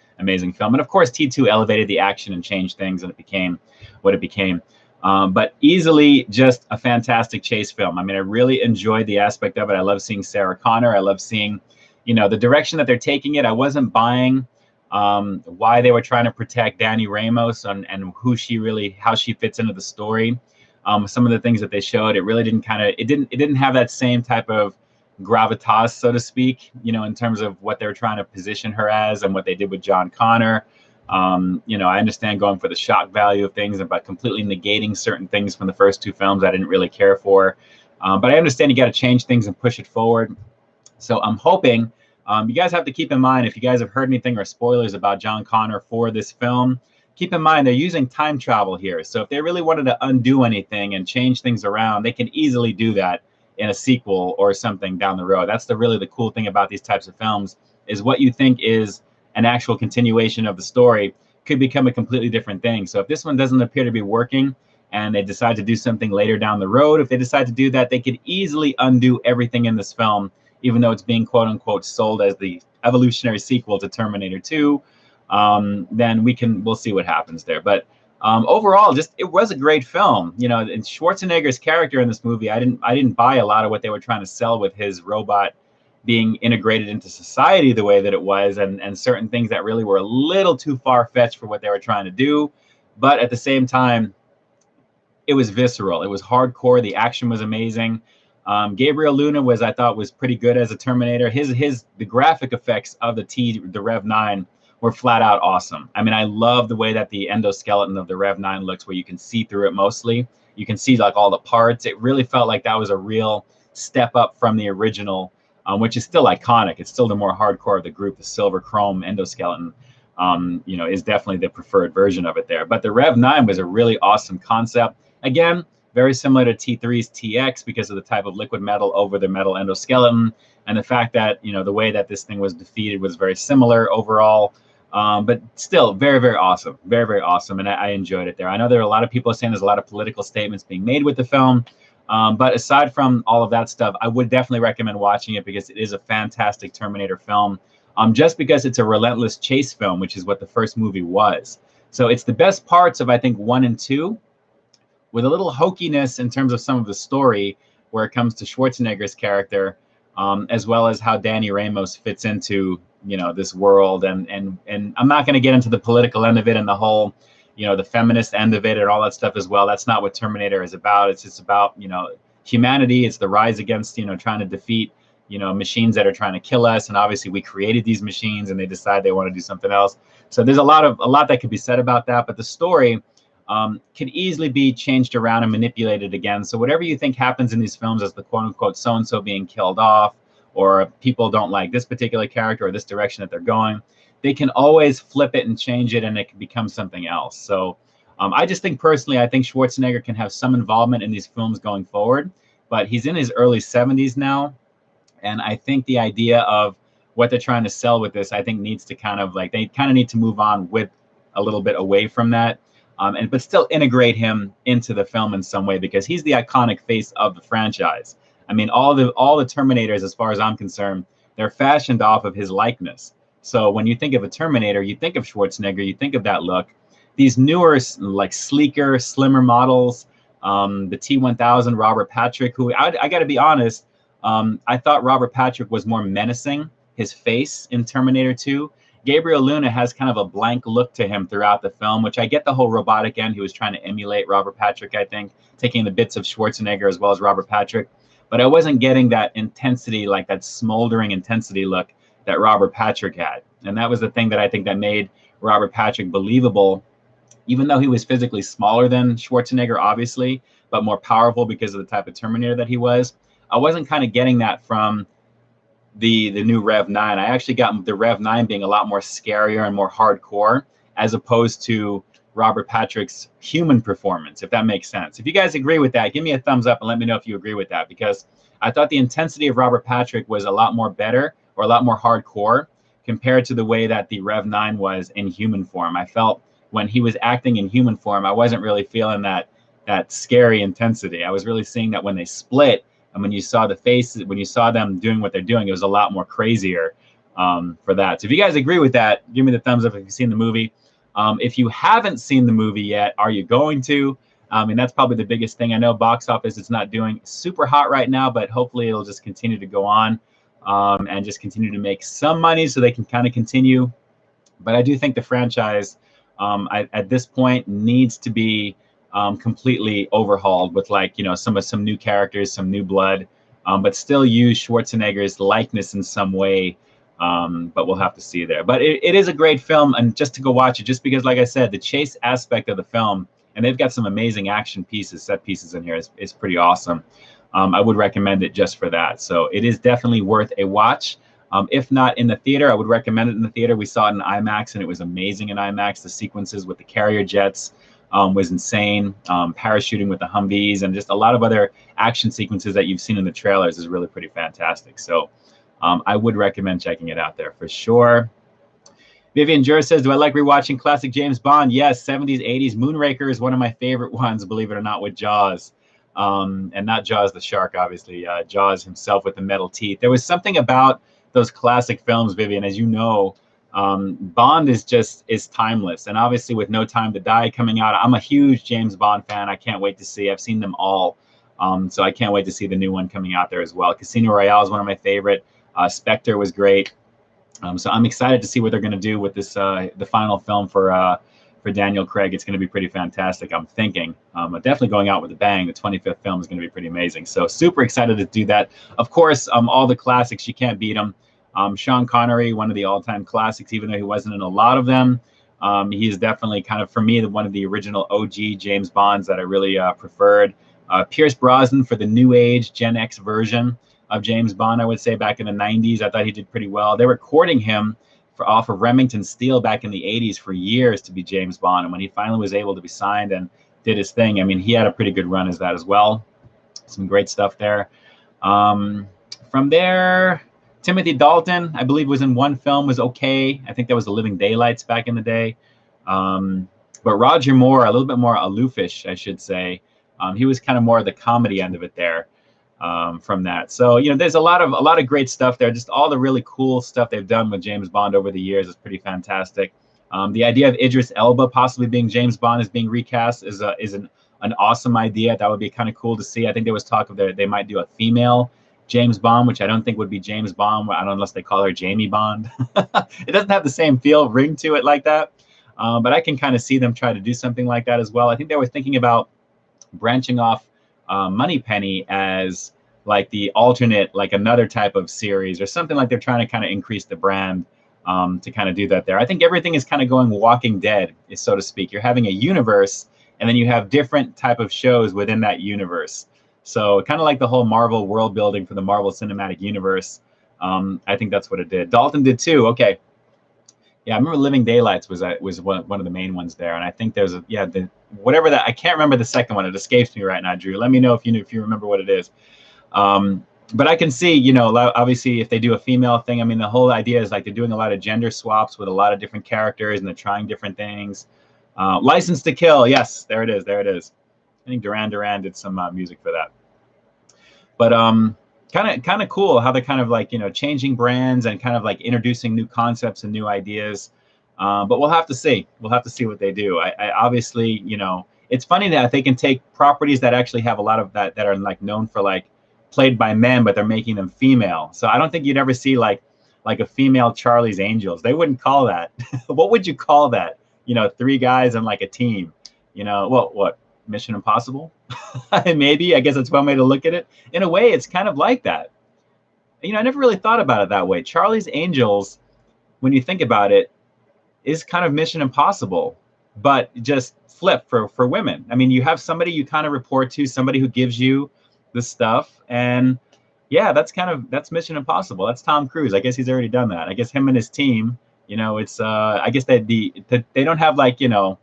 Speaker 1: film. And of course, T2 elevated the action and changed things, and it became what it became. But easily just a fantastic chase film. I mean, I really enjoyed the aspect of it. I love seeing Sarah Connor. I love seeing, the direction that they're taking it. I wasn't buying why they were trying to protect Danny Ramos and how she fits into the story. Some of the things that they showed, it really didn't it didn't have that same type of gravitas, so to speak, in terms of what they're trying to position her as and what they did with John Connor. I understand going for the shock value of things, but completely negating certain things from the first two films I didn't really care for. But I understand you got to change things and push it forward. So I'm hoping you guys have to keep in mind, if you guys have heard anything or spoilers about John Connor for this film, keep in mind they're using time travel here. So if they really wanted to undo anything and change things around, they can easily do that in a sequel or something down the road. That's really the cool thing about these types of films, is what you think is an actual continuation of the story could become a completely different thing. So if this one doesn't appear to be working and they decide to do something later down the road, if they decide to do that, they could easily undo everything in this film, even though it's being quote unquote sold as the evolutionary sequel to Terminator 2. Then we'll see what happens there. But overall, it was a great film. And Schwarzenegger's character in this movie, I didn't buy a lot of what they were trying to sell with his robot being integrated into society the way that it was, and certain things that really were a little too far-fetched for what they were trying to do. But at the same time, it was visceral. It was hardcore. The action was amazing. Gabriel Luna I thought was pretty good as a Terminator. The graphic effects of the Rev 9 were flat out awesome. I mean, I love the way that the endoskeleton of the Rev 9 looks, where you can see through it mostly. You can see all the parts. It really felt like that was a real step up from the original, which is still iconic. It's still the more hardcore of the group. The silver chrome endoskeleton, is definitely the preferred version of it there. But the Rev 9 was a really awesome concept. Again, very similar to T3's TX because of the type of liquid metal over the metal endoskeleton, and the fact that, the way that this thing was defeated was very similar overall. But still very, very awesome. Very, very awesome. And I enjoyed it there. I know there are a lot of people saying there's a lot of political statements being made with the film. But aside from all of that stuff, I would definitely recommend watching it because it is a fantastic Terminator film. Just because it's a relentless chase film, which is what the first movie was. So it's the best parts of, I think, 1 and 2, with a little hokiness in terms of some of the story where it comes to Schwarzenegger's character, as well as how Danny Ramos fits into, this world. And I'm not going to get into the political end of it and the whole, the feminist end of it and all that stuff as well. That's not what Terminator is about. It's just about, humanity. It's the rise against, trying to defeat, machines that are trying to kill us. And obviously we created these machines and they decide they want to do something else. So there's a lot that could be said about that. But the story could easily be changed around and manipulated again. So whatever you think happens in these films as the quote unquote so-and-so being killed off, or people don't like this particular character or this direction that they're going, they can always flip it and change it and it can become something else. So I just think personally, I think Schwarzenegger can have some involvement in these films going forward, but he's in his early 70s now. And I think the idea of what they're trying to sell with this, I think needs to kind of like, they kind of need to move on with a little bit away from that, but still integrate him into the film in some way, because he's the iconic face of the franchise. I mean, all the Terminators, as far as I'm concerned, they're fashioned off of his likeness. So when you think of a Terminator, you think of Schwarzenegger, you think of that look. These newer, like sleeker, slimmer models, the T-1000 Robert Patrick, who I got to be honest, I thought Robert Patrick was more menacing, his face in Terminator 2. Gabriel Luna has kind of a blank look to him throughout the film, which I get the whole robotic end. He was trying to emulate Robert Patrick, I think, taking the bits of Schwarzenegger as well as Robert Patrick. But I wasn't getting that intensity, like that smoldering intensity look that Robert Patrick had. And that was the thing that I think that made Robert Patrick believable, even though he was physically smaller than Schwarzenegger, obviously, but more powerful because of the type of Terminator that he was. I wasn't kind of getting that from the new Rev 9. I actually got the Rev 9 being a lot more scarier and more hardcore, as opposed to Robert Patrick's human performance, if that makes sense. If you guys agree with that, give me a thumbs up and let me know if you agree with that, because I thought the intensity of Robert Patrick was a lot more better, or a lot more hardcore, compared to the way that the Rev 9 was in human form. I felt when he was acting in human form, I wasn't really feeling that scary intensity. I was really seeing that when they split, and when you saw the faces, when you saw them doing what they're doing, it was a lot more crazier for that. So if you guys agree with that, give me the thumbs up if you've seen the movie. If you haven't seen the movie yet, are you going to? And that's probably the biggest thing. I know box office, it's not doing super hot right now, but hopefully it'll just continue to go on and just continue to make some money so they can kind of continue. But I do think the franchise at this point needs to be completely overhauled with, like, you know, some new characters, some new blood, but still use Schwarzenegger's likeness in some way. But we'll have to see there. But it is a great film, and just to go watch it, just because, like I said, the chase aspect of the film, and they've got some amazing action pieces, set pieces in here, is pretty awesome. I would recommend it just for that. So it is definitely worth a watch. If not in the theater, I would recommend it in the theater. We saw it in IMAX, and it was amazing in IMAX. The sequences with the carrier jets was insane. Parachuting with the Humvees, and just a lot of other action sequences that you've seen in the trailers is really pretty fantastic. So I would recommend checking it out there for sure. Vivian Jur says, do I like rewatching classic James Bond? Yes, 70s, 80s. Moonraker is one of my favorite ones, believe it or not, with Jaws. And not Jaws the shark, obviously. Jaws himself with the metal teeth. There was something about those classic films, Vivian, as you know. Bond is timeless. And obviously with No Time to Die coming out, I'm a huge James Bond fan. I can't wait to see. I've seen them all. So I can't wait to see the new one coming out there as well. Casino Royale is one of my favorite. Spectre was great. So I'm excited to see what they're going to do with this, the final film for Daniel Craig. It's going to be pretty fantastic, I'm thinking. Definitely going out with a bang. The 25th film is going to be pretty amazing. So super excited to do that. Of course, all the classics, you can't beat them. Sean Connery, one of the all-time classics, even though he wasn't in a lot of them. He is definitely kind of, for me, one of the original OG James Bonds that I really preferred. Pierce Brosnan for the new age Gen X version of James Bond, I would say, back in the 90s. I thought he did pretty well. They were courting him off of Remington Steele back in the 80s for years to be James Bond. And when he finally was able to be signed and did his thing, I mean, he had a pretty good run as that as well. Some great stuff there. From there, Timothy Dalton, I believe, was in one film, was okay. I think that was The Living Daylights back in the day. But Roger Moore, a little bit more aloofish, I should say. He was kind of more of the comedy end of it there. From that. So, you know, there's a lot of great stuff there. Just all the really cool stuff they've done with James Bond over the years is pretty fantastic. The idea of Idris Elba possibly being James Bond is being recast is an awesome idea. That would be kind of cool to see. I think there was talk of they might do a female James Bond, which I don't think would be James Bond, unless they call her Jamie Bond. It doesn't have the same ring to it like that. But I can kind of see them try to do something like that as well. I think they were thinking about branching off Moneypenny as like the alternate, like another type of series or something, like they're trying to kind of increase the brand to kind of do that there. I think everything is kind of going Walking Dead, so to speak. You're having a universe, and then you have different type of shows within that universe. So kind of like the whole Marvel world building for the Marvel Cinematic Universe. I think that's what it did. Dalton did too. Okay. Yeah, I remember Living Daylights was one of the main ones there, and I think there's whatever that, I can't remember the second one. It escapes me right now, Drew. Let me know if you remember what it is. but I can see, you know, obviously if they do a female thing, I mean, the whole idea is like they're doing a lot of gender swaps with a lot of different characters and they're trying different things. License to Kill. Yes, there it is. There it is. I think Duran Duran did some music for that. But kind of cool how they're kind of like, you know, changing brands and kind of like introducing new concepts and new ideas. But we'll have to see. We'll have to see what they do. I obviously, you know, it's funny that they can take properties that actually have a lot of that are like known for like played by men, but they're making them female. So I don't think you'd ever see like a female Charlie's Angels. They wouldn't call that. What would you call that? You know, 3 guys and like a team. You know, well, what? Mission Impossible? Maybe. I guess that's one way to look at it. In a way, it's kind of like that. You know, I never really thought about it that way. Charlie's Angels, when you think about it, is kind of Mission Impossible, but just flip for women. I mean, you have somebody you kind of report to, somebody who gives you the stuff, and yeah, that's Mission Impossible. That's Tom Cruise. I guess he's already done that. I guess him and his team, you know, it's I guess they don't have like, you know,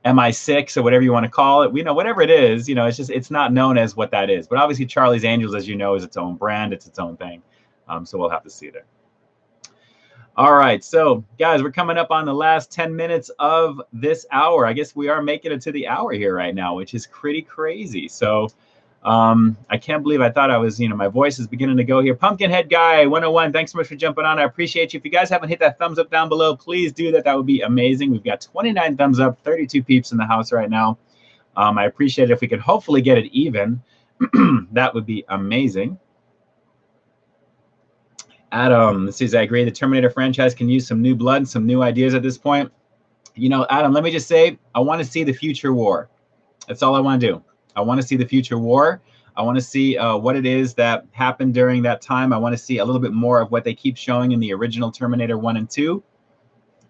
Speaker 1: MI6 or whatever you want to call it. You know, whatever it is, you know, it's not known as what that is. But obviously Charlie's Angels, as you know, is its own brand. It's its own thing. So we'll have to see there. All right, so guys, we're coming up on the last 10 minutes of this hour. I guess we are making it to the hour here right now, which is pretty crazy. So I can't believe I thought I was, you know, my voice is beginning to go here. Pumpkinhead Guy 101, thanks so much for jumping on. I appreciate you. If you guys haven't hit that thumbs up down below, please do that. That would be amazing. We've got 29 thumbs up, 32 peeps in the house right now. I appreciate it. If we could hopefully get it even, that would be amazing. Adam says, I agree. The Terminator franchise can use some new blood, some new ideas at this point. You know, Adam, let me just say, I want to see the future war. That's all I want to do. I want to see the future war. I want to see what it is that happened during that time. I want to see a little bit more of what they keep showing in the original Terminator 1 and 2.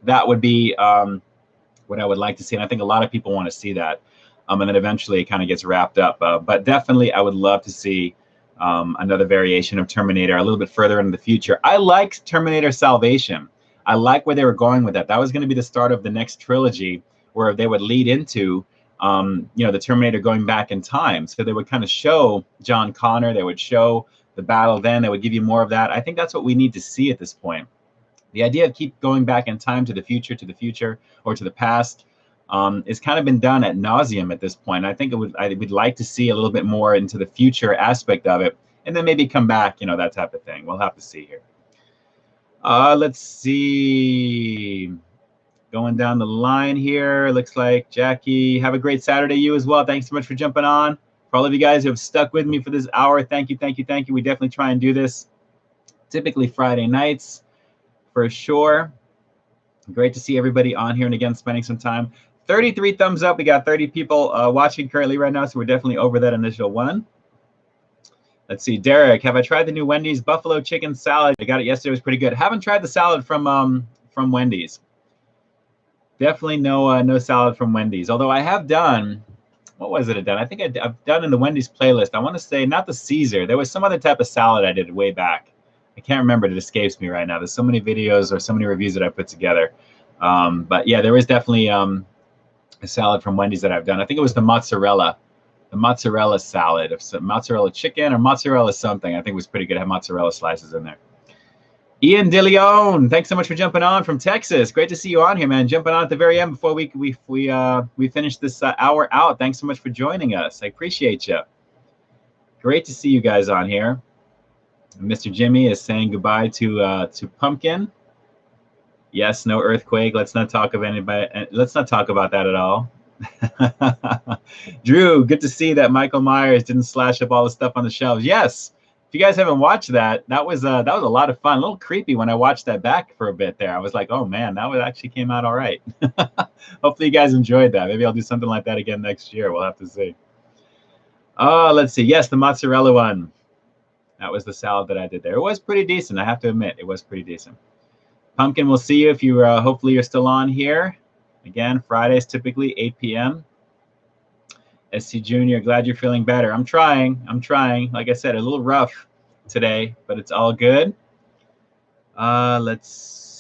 Speaker 1: That would be what I would like to see. And I think a lot of people want to see that. And then eventually it kind of gets wrapped up. But definitely I would love to see another variation of Terminator a little bit further into the future. I like Terminator Salvation. I like where they were going with that. That was going to be the start of the next trilogy where they would lead into you know, the Terminator going back in time. So they would kind of show John Connor, they would show the battle then, they would give you more of that. I think that's what we need to see at this point. The idea of keep going back in time to the future, or to the past is kind of been done ad nauseum at this point. I think I would like to see a little bit more into the future aspect of it, and then maybe come back, you know, that type of thing. We'll have to see here. Let's see. Going down the line here, looks like Jackie, have a great Saturday, you as well. Thanks so much for jumping on. For all of you guys who have stuck with me for this hour, thank you, thank you, thank you. We definitely try and do this typically Friday nights for sure. Great to see everybody on here and again spending some time. 33 thumbs up. We got 30 people watching currently right now, so we're definitely over that initial one. Let's see, Derek, have I tried the new Wendy's buffalo chicken salad? I got it yesterday. It was pretty good. Haven't tried the salad from Wendy's. Definitely no salad from Wendy's. Although I have done, what was it I've done? I think I've done in the Wendy's playlist. I want to say not the Caesar. There was some other type of salad I did way back. I can't remember. It escapes me right now. There's so many videos or so many reviews that I put together. But yeah, there was definitely a salad from Wendy's that I've done. I think it was the mozzarella salad of some mozzarella chicken or mozzarella something. I think it was pretty good. It had mozzarella slices in there. Ian DeLeon, thanks so much for jumping on from Texas. Great to see you on here, man. Jumping on at the very end before we finish this hour out. Thanks so much for joining us. I appreciate you. Great to see you guys on here. Mr. Jimmy is saying goodbye to Pumpkin. Yes, no earthquake. Let's not talk about anybody. Let's not talk about that at all. Drew, good to see that Michael Myers didn't slash up all the stuff on the shelves. Yes. If you guys haven't watched that, that was a lot of fun. A little creepy when I watched that back for a bit there. I was like, oh man, that actually came out all right. Hopefully you guys enjoyed that. Maybe I'll do something like that again next year. We'll have to see. Let's see. Yes, the mozzarella one. That was the salad that I did there. It was pretty decent. I have to admit, it was pretty decent. Pumpkin, we'll see you if you hopefully you're still on here. Again, Fridays typically 8 p.m. SC Junior, glad you're feeling better. I'm trying. Like I said, a little rough today, but it's all good. Let's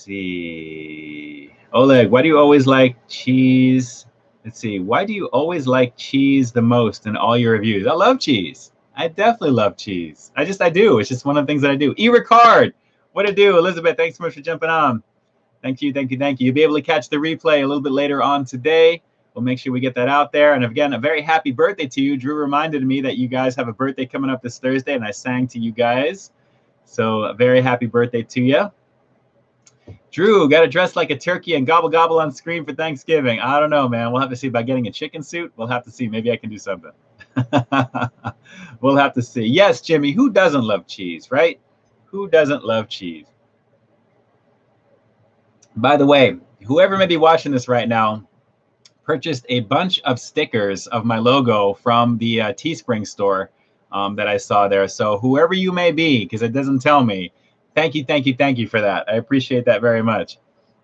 Speaker 1: see. Oleg, why do you always like cheese? Let's see. Why do you always like cheese the most in all your reviews? I love cheese. I definitely love cheese. I do. It's just one of the things that I do. E-Ricard, what to do? Elizabeth, thanks so much for jumping on. Thank you, thank you, thank you. You'll be able to catch the replay a little bit later on today. We'll make sure we get that out there. And again, a very happy birthday to you. Drew reminded me that you guys have a birthday coming up this Thursday, and I sang to you guys. So a very happy birthday to you. Drew, got to dress like a turkey and gobble gobble on screen for Thanksgiving. I don't know, man. We'll have to see about getting a chicken suit. We'll have to see. Maybe I can do something. We'll have to see. Yes, Jimmy, who doesn't love cheese, right? Who doesn't love cheese? By the way, whoever may be watching this right now purchased a bunch of stickers of my logo from the Teespring store that I saw there. So whoever you may be, because it doesn't tell me, thank you, thank you, thank you for that. I appreciate that very much.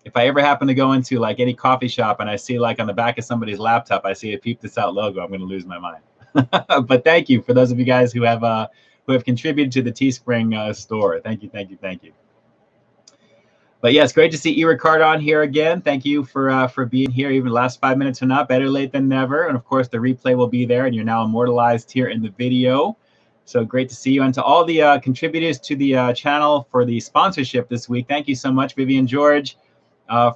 Speaker 1: If I ever happen to go into like any coffee shop and I see like on the back of somebody's laptop, I see a Peep This Out logo, I'm going to lose my mind. But thank you for those of you guys who have contributed to the Teespring store. Thank you, thank you, thank you. But yes, great to see E-Ricard on here again. Thank you for being here, even the last 5 minutes or not. Better late than never. And of course, the replay will be there, and you're now immortalized here in the video. So great to see you. And to all the contributors to the channel for the sponsorship this week, thank you so much, Vivian George,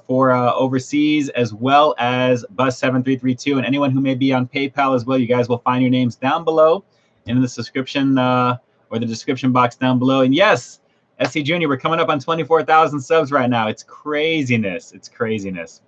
Speaker 1: for overseas, as well as Bus7332, and anyone who may be on PayPal as well. You guys will find your names down below in the subscription or the description box down below. And yes, SC Junior, we're coming up on 24,000 subs right now. It's craziness. It's craziness.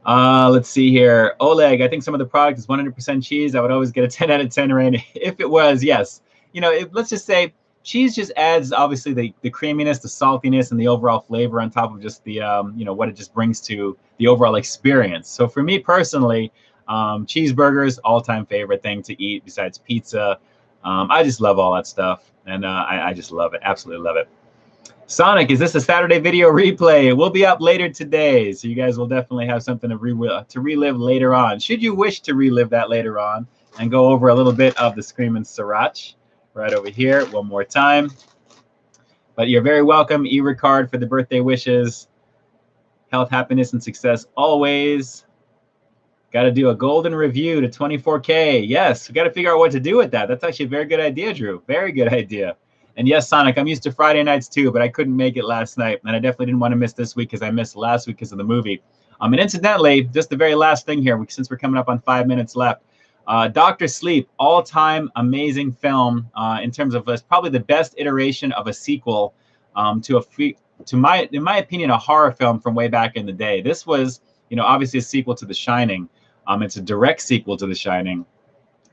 Speaker 1: Let's see here. Oleg, I think some of the product is 100% cheese. I would always get a 10 out of 10 rating if it was, yes. You know, let's just say cheese just adds, obviously, the creaminess, the saltiness, and the overall flavor on top of just the, you know, what it just brings to the overall experience. So for me personally, cheeseburgers, all-time favorite thing to eat besides pizza. I just love all that stuff. And I just love it. Absolutely love it. Sonic, is this a Saturday video replay? It will be up later today, so you guys will definitely have something to relive later on. Should you wish to relive that later on and go over a little bit of the Screamin Sriracha right over here one more time. But you're very welcome, E-Ricard, for the birthday wishes. Health, happiness, and success always. Got to do a golden review to 24K. Yes, we got to figure out what to do with that. That's actually a very good idea, Drew. Very good idea. And yes, Sonic, I'm used to Friday nights too, but I couldn't make it last night. And I definitely didn't want to miss this week because I missed last week because of the movie. And incidentally, just the very last thing here, since we're coming up on 5 minutes left, Dr. Sleep, all-time amazing film in terms of probably the best iteration of a sequel in my opinion, a horror film from way back in the day. This was, you know, obviously a sequel to The Shining. It's a direct sequel to The Shining,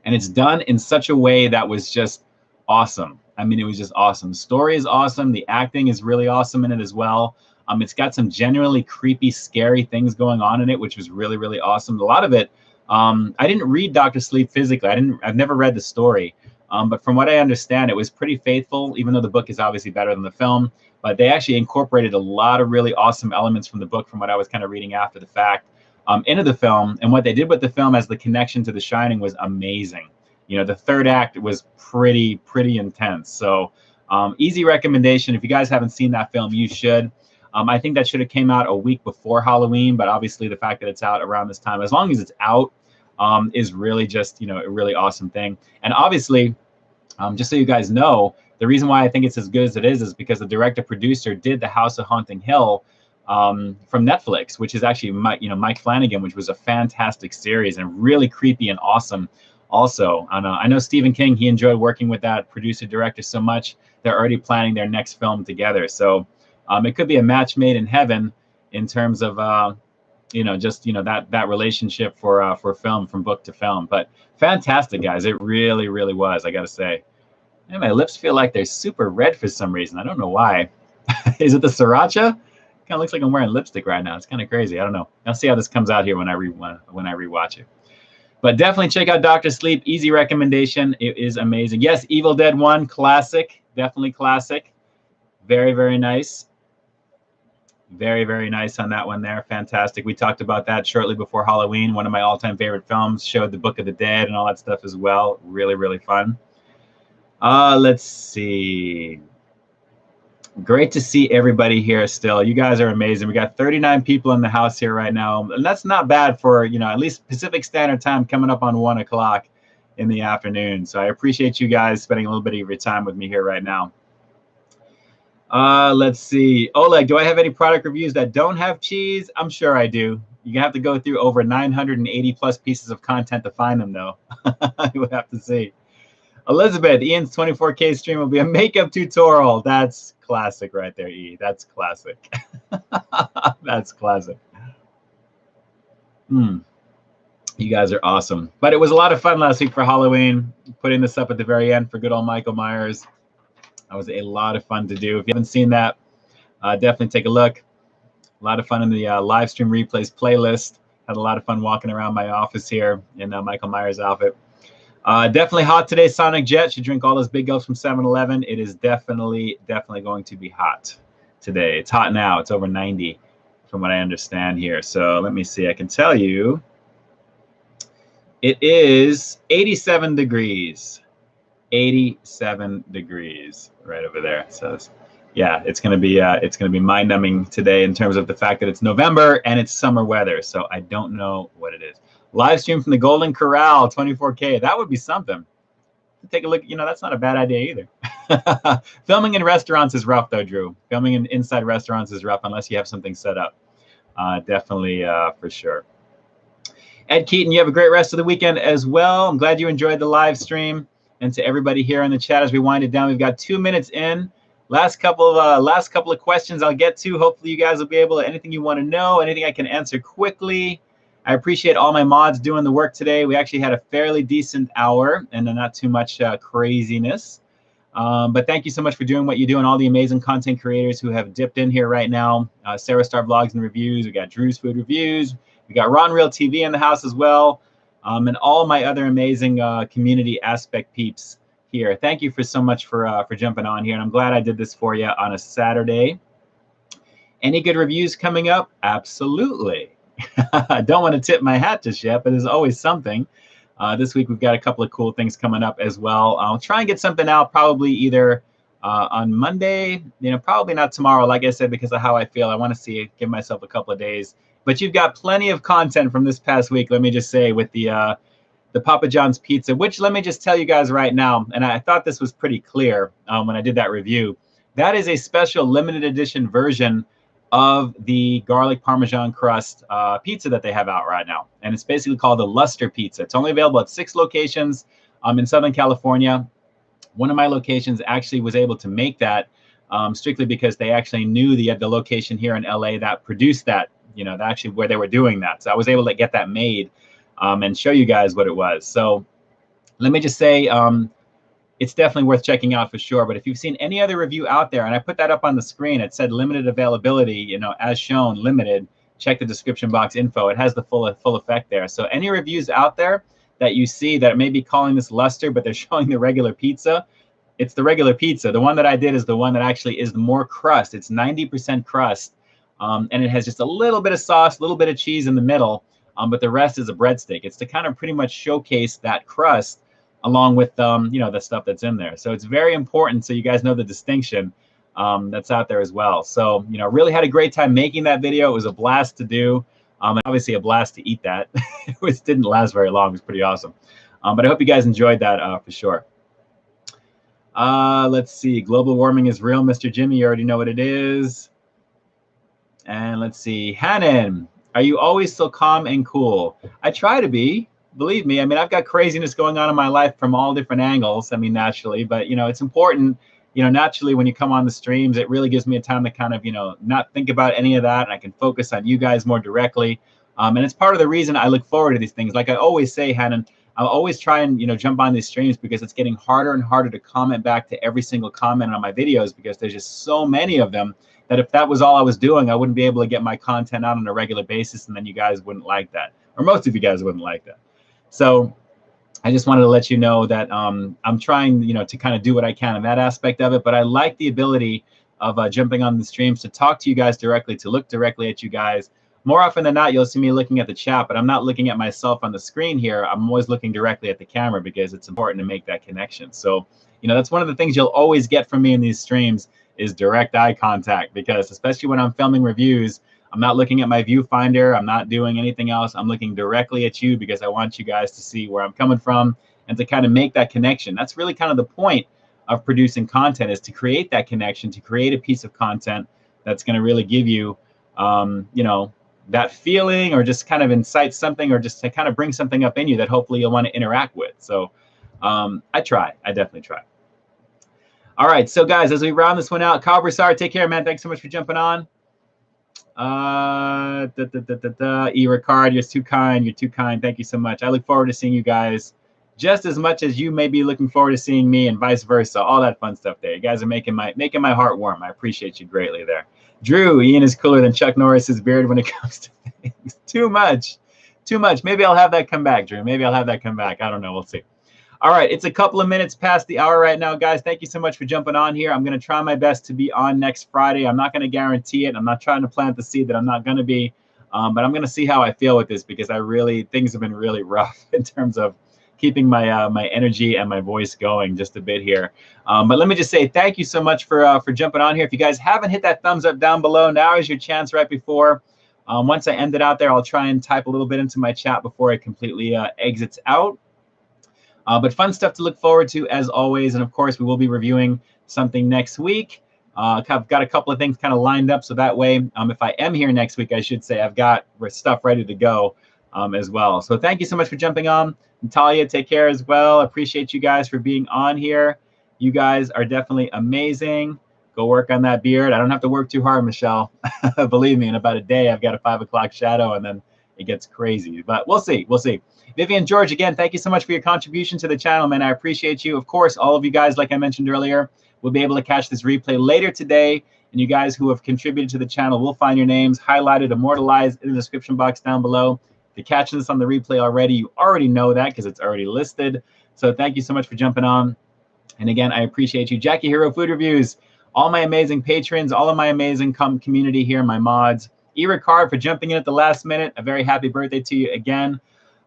Speaker 1: and it's done in such a way that was just awesome. I mean, it was just awesome. The story is awesome. The acting is really awesome in it as well. It's got some genuinely creepy, scary things going on in it, which was really, really awesome. A lot of it, I didn't read Dr. Sleep physically. I've never read the story, but from what I understand, it was pretty faithful, even though the book is obviously better than the film. But they actually incorporated a lot of really awesome elements from the book, from what I was kind of reading after the fact, into the film. And what they did with the film as the connection to The Shining was amazing. You know, the third act was pretty intense. So easy recommendation. If you guys haven't seen that film, you should. I think that should have came out a week before Halloween, but obviously the fact that it's out around this time, as long as it's out, is really just, you know, a really awesome thing. And obviously, just so you guys know, the reason why I think it's as good as it is because the director-producer did The House of Haunting Hill from Netflix, which is actually Mike Flanagan, which was a fantastic series and really creepy and awesome. Also, I know Stephen King, he enjoyed working with that producer-director so much, they're already planning their next film together. So it could be a match made in heaven in terms of, you know, just, you know, that relationship for film, from book to film. But fantastic, guys. It really, really was, I got to say. And my lips feel like they're super red for some reason. I don't know why. Is it the sriracha? Kind of looks like I'm wearing lipstick right now. It's kind of crazy. I don't know. I'll see how this comes out here when I rewatch it. But definitely check out Dr. Sleep. Easy recommendation. It is amazing. Yes, Evil Dead 1, classic. Definitely classic. Very, very nice. Very, very nice on that one there. Fantastic. We talked about that shortly before Halloween. One of my all-time favorite films. Showed the Book of the Dead and all that stuff as well. Really, really fun. Let's see. Great to see everybody here still. You guys are amazing. We got 39 people in the house here right now. And that's not bad for, you know, at least Pacific Standard Time coming up on 1 o'clock. in the afternoon. So I appreciate you guys spending a little bit of your time with me here right now. Let's see. Oleg, do I have any product reviews that don't have cheese? I'm sure I do. You have to go through over 980 plus pieces of content to find them, though. You would have to see. Elizabeth, Ian's 24K stream will be a makeup tutorial. That's classic right there, E. That's classic. That's classic. You guys are awesome. But it was a lot of fun last week for Halloween, putting this up at the very end for good old Michael Myers. That was a lot of fun to do. If you haven't seen that, definitely take a look. A lot of fun in the Livestream Replays playlist. Had a lot of fun walking around my office here in Michael Myers' outfit. Definitely hot today, Sonic Jet. Should drink all those big gulps from 7-Eleven. It is definitely going to be hot today. It's hot now. It's over 90 from what I understand here. So let me see. I can tell you it is 87 degrees. 87 degrees right over there. So yeah, it's gonna be mind-numbing today in terms of the fact that it's November and it's summer weather. So I don't know what it is. Live stream from the Golden Corral, 24K. That would be something. Take a look. You know, that's not a bad idea either. Filming in restaurants is rough, though, Drew. Filming in inside restaurants is rough unless you have something set up. Definitely, for sure. Ed Keaton, you have a great rest of the weekend as well. I'm glad you enjoyed the live stream. And to everybody here in the chat, as we wind it down, we've got 2 minutes in. Last couple of questions I'll get to. Hopefully, you guys will be able to, anything you want to know, anything I can answer quickly. I appreciate all my mods doing the work today. We actually had a fairly decent hour and not too much craziness. But thank you so much for doing what you do and all the amazing content creators who have dipped in here right now. Sarah Star Vlogs and Reviews. We got Drew's Food Reviews. We got Ron Real TV in the house as well. And all my other amazing community aspect peeps here. Thank you so much for jumping on here. And I'm glad I did this for you on a Saturday. Any good reviews coming up? Absolutely. I don't want to tip my hat just yet, but there's always something. This week, we've got a couple of cool things coming up as well. I'll try and get something out probably either on Monday, probably not tomorrow, like I said, because of how I feel. I want to give myself a couple of days. But you've got plenty of content from this past week, let me just say, with the Papa John's pizza, which let me just tell you guys right now, and I thought this was pretty clear when I did that review. That is a special limited edition version of the garlic Parmesan crust pizza that they have out right now. And it's basically called the Luster Pizza. It's only available at 6 locations in Southern California. One of my locations actually was able to make that strictly because they actually knew the location here in LA that produced that, actually where they were doing that. So I was able to get that made and show you guys what it was. So let me just say, it's definitely worth checking out for sure. But if you've seen any other review out there, and I put that up on the screen, it said limited availability, as shown, limited. Check the description box info. It has the full effect there. So any reviews out there that you see that may be calling this Luster, but they're showing the regular pizza, it's the regular pizza. The one that I did is the one that actually is more crust. It's 90% crust, and it has just a little bit of sauce, a little bit of cheese in the middle, but the rest is a breadstick. It's to kind of pretty much showcase that crust along with the stuff that's in there. So it's very important so you guys know the distinction that's out there as well. So really had a great time making that video. It was a blast to do, and obviously a blast to eat that. It didn't last very long. It was pretty awesome. But I hope you guys enjoyed that for sure. Let's see. Global warming is real, Mr. Jimmy. You already know what it is. And let's see. Hannon, are you always so calm and cool? I try to be. Believe me, I mean, I've got craziness going on in my life from all different angles. I mean, naturally, but it's important, naturally when you come on the streams, it really gives me a time to kind of, not think about any of that. And I can focus on you guys more directly. And it's part of the reason I look forward to these things. Like I always say, Hannon, I'll always try and, jump on these streams because it's getting harder and harder to comment back to every single comment on my videos because there's just so many of them that if that was all I was doing, I wouldn't be able to get my content out on a regular basis. And then you guys wouldn't like that, or most of you guys wouldn't like that. So I just wanted to let you know that I'm trying, to kind of do what I can in that aspect of it. But I like the ability of jumping on the streams to talk to you guys directly, to look directly at you guys. More often than not, you'll see me looking at the chat, but I'm not looking at myself on the screen here. I'm always looking directly at the camera because it's important to make that connection. So, that's one of the things you'll always get from me in these streams is direct eye contact, because especially when I'm filming reviews, I'm not looking at my viewfinder. I'm not doing anything else. I'm looking directly at you because I want you guys to see where I'm coming from and to kind of make that connection. That's really kind of the point of producing content, is to create that connection, to create a piece of content that's going to really give you, you know, that feeling, or just kind of incite something, or just to kind of bring something up in you that hopefully you'll want to interact with. So I definitely try. All right, so guys, as we round this one out, Kyle Broussard, take care, man. Thanks so much for jumping on. E. Ricard, you're too kind. You're too kind. Thank you so much. I look forward to seeing you guys just as much as you may be looking forward to seeing me, and vice versa. All that fun stuff there. You guys are making my heart warm. I appreciate you greatly there. Drew, Ian is cooler than Chuck Norris's beard when it comes to things. Too much. Maybe I'll have that come back, Drew. Maybe I'll have that come back. I don't know. We'll see. All right, it's a couple of minutes past the hour right now, guys. Thank you so much for jumping on here. I'm going to try my best to be on next Friday. I'm not going to guarantee it. I'm not trying to plant the seed that I'm not going to be, but I'm going to see how I feel with this, because things have been really rough in terms of keeping my my energy and my voice going just a bit here. But let me just say thank you so much for jumping on here. If you guys haven't hit that thumbs up down below, now is your chance right before. Once I end it out there, I'll try and type a little bit into my chat before it completely exits out. But fun stuff to look forward to as always. And of course, we will be reviewing something next week. I've got a couple of things kind of lined up, so that way, if I am here next week, I should say I've got stuff ready to go as well. So thank you so much for jumping on. Natalia, take care as well. Appreciate you guys for being on here. You guys are definitely amazing. Go work on that beard. I don't have to work too hard, Michelle. Believe me, in about a day, I've got a 5 o'clock shadow, and then it gets crazy. But we'll see. We'll see. Vivian George, again, thank you so much for your contribution to the channel, man. I appreciate you. Of course, all of you guys, like I mentioned earlier, will be able to catch this replay later today. And you guys who have contributed to the channel will find your names highlighted, immortalized in the description box down below. If you're catching this on the replay already, you already know that because it's already listed. So thank you so much for jumping on. And again, I appreciate you. Jackie Hero Food Reviews, all my amazing patrons, all of my amazing community here, my mods. E. Ricard for jumping in at the last minute. A very happy birthday to you again.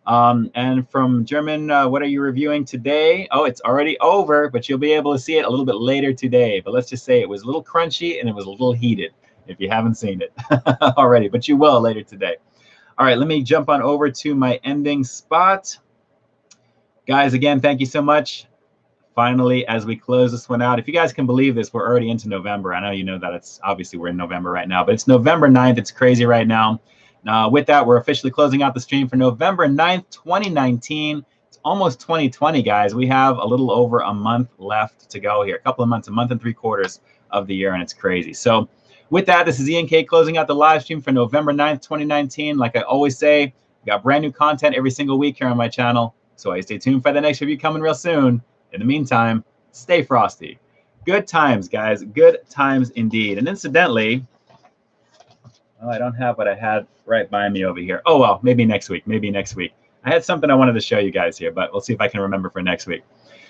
Speaker 1: And from German, what are you reviewing today? Oh, it's already over, but you'll be able to see it a little bit later today. But let's just say it was a little crunchy and it was a little heated if you haven't seen it already, but you will later today. All right, let me jump on over to my ending spot. Guys, again, thank you so much. Finally, as we close this one out, if you guys can believe this, we're already into November. I know you know that. It's obviously we're in November right now, but it's November 9th. It's crazy right now. With that, we're officially closing out the stream for November 9th, 2019. It's almost 2020, guys. We have a little over a month left to go here. A couple of months, a month and 3/4 of the year, and it's crazy. So with that, this is Ian K closing out the live stream for November 9th, 2019. Like I always say, we got brand new content every single week here on my channel. So I stay tuned for the next review coming real soon. In the meantime, stay frosty. Good times, guys. Good times indeed. And incidentally, oh, I don't have what I had right by me over here. Oh, well, maybe next week. Maybe next week. I had something I wanted to show you guys here, but we'll see if I can remember for next week.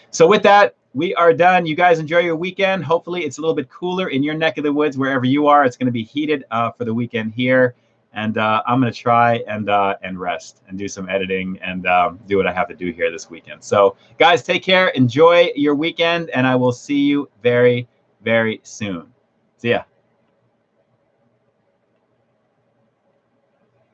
Speaker 1: So with that, we are done. You guys enjoy your weekend. Hopefully it's a little bit cooler in your neck of the woods, wherever you are. It's going to be heated for the weekend here. And I'm going to try and rest and do some editing and do what I have to do here this weekend. So guys, take care. Enjoy your weekend, and I will see you very, very soon. See ya.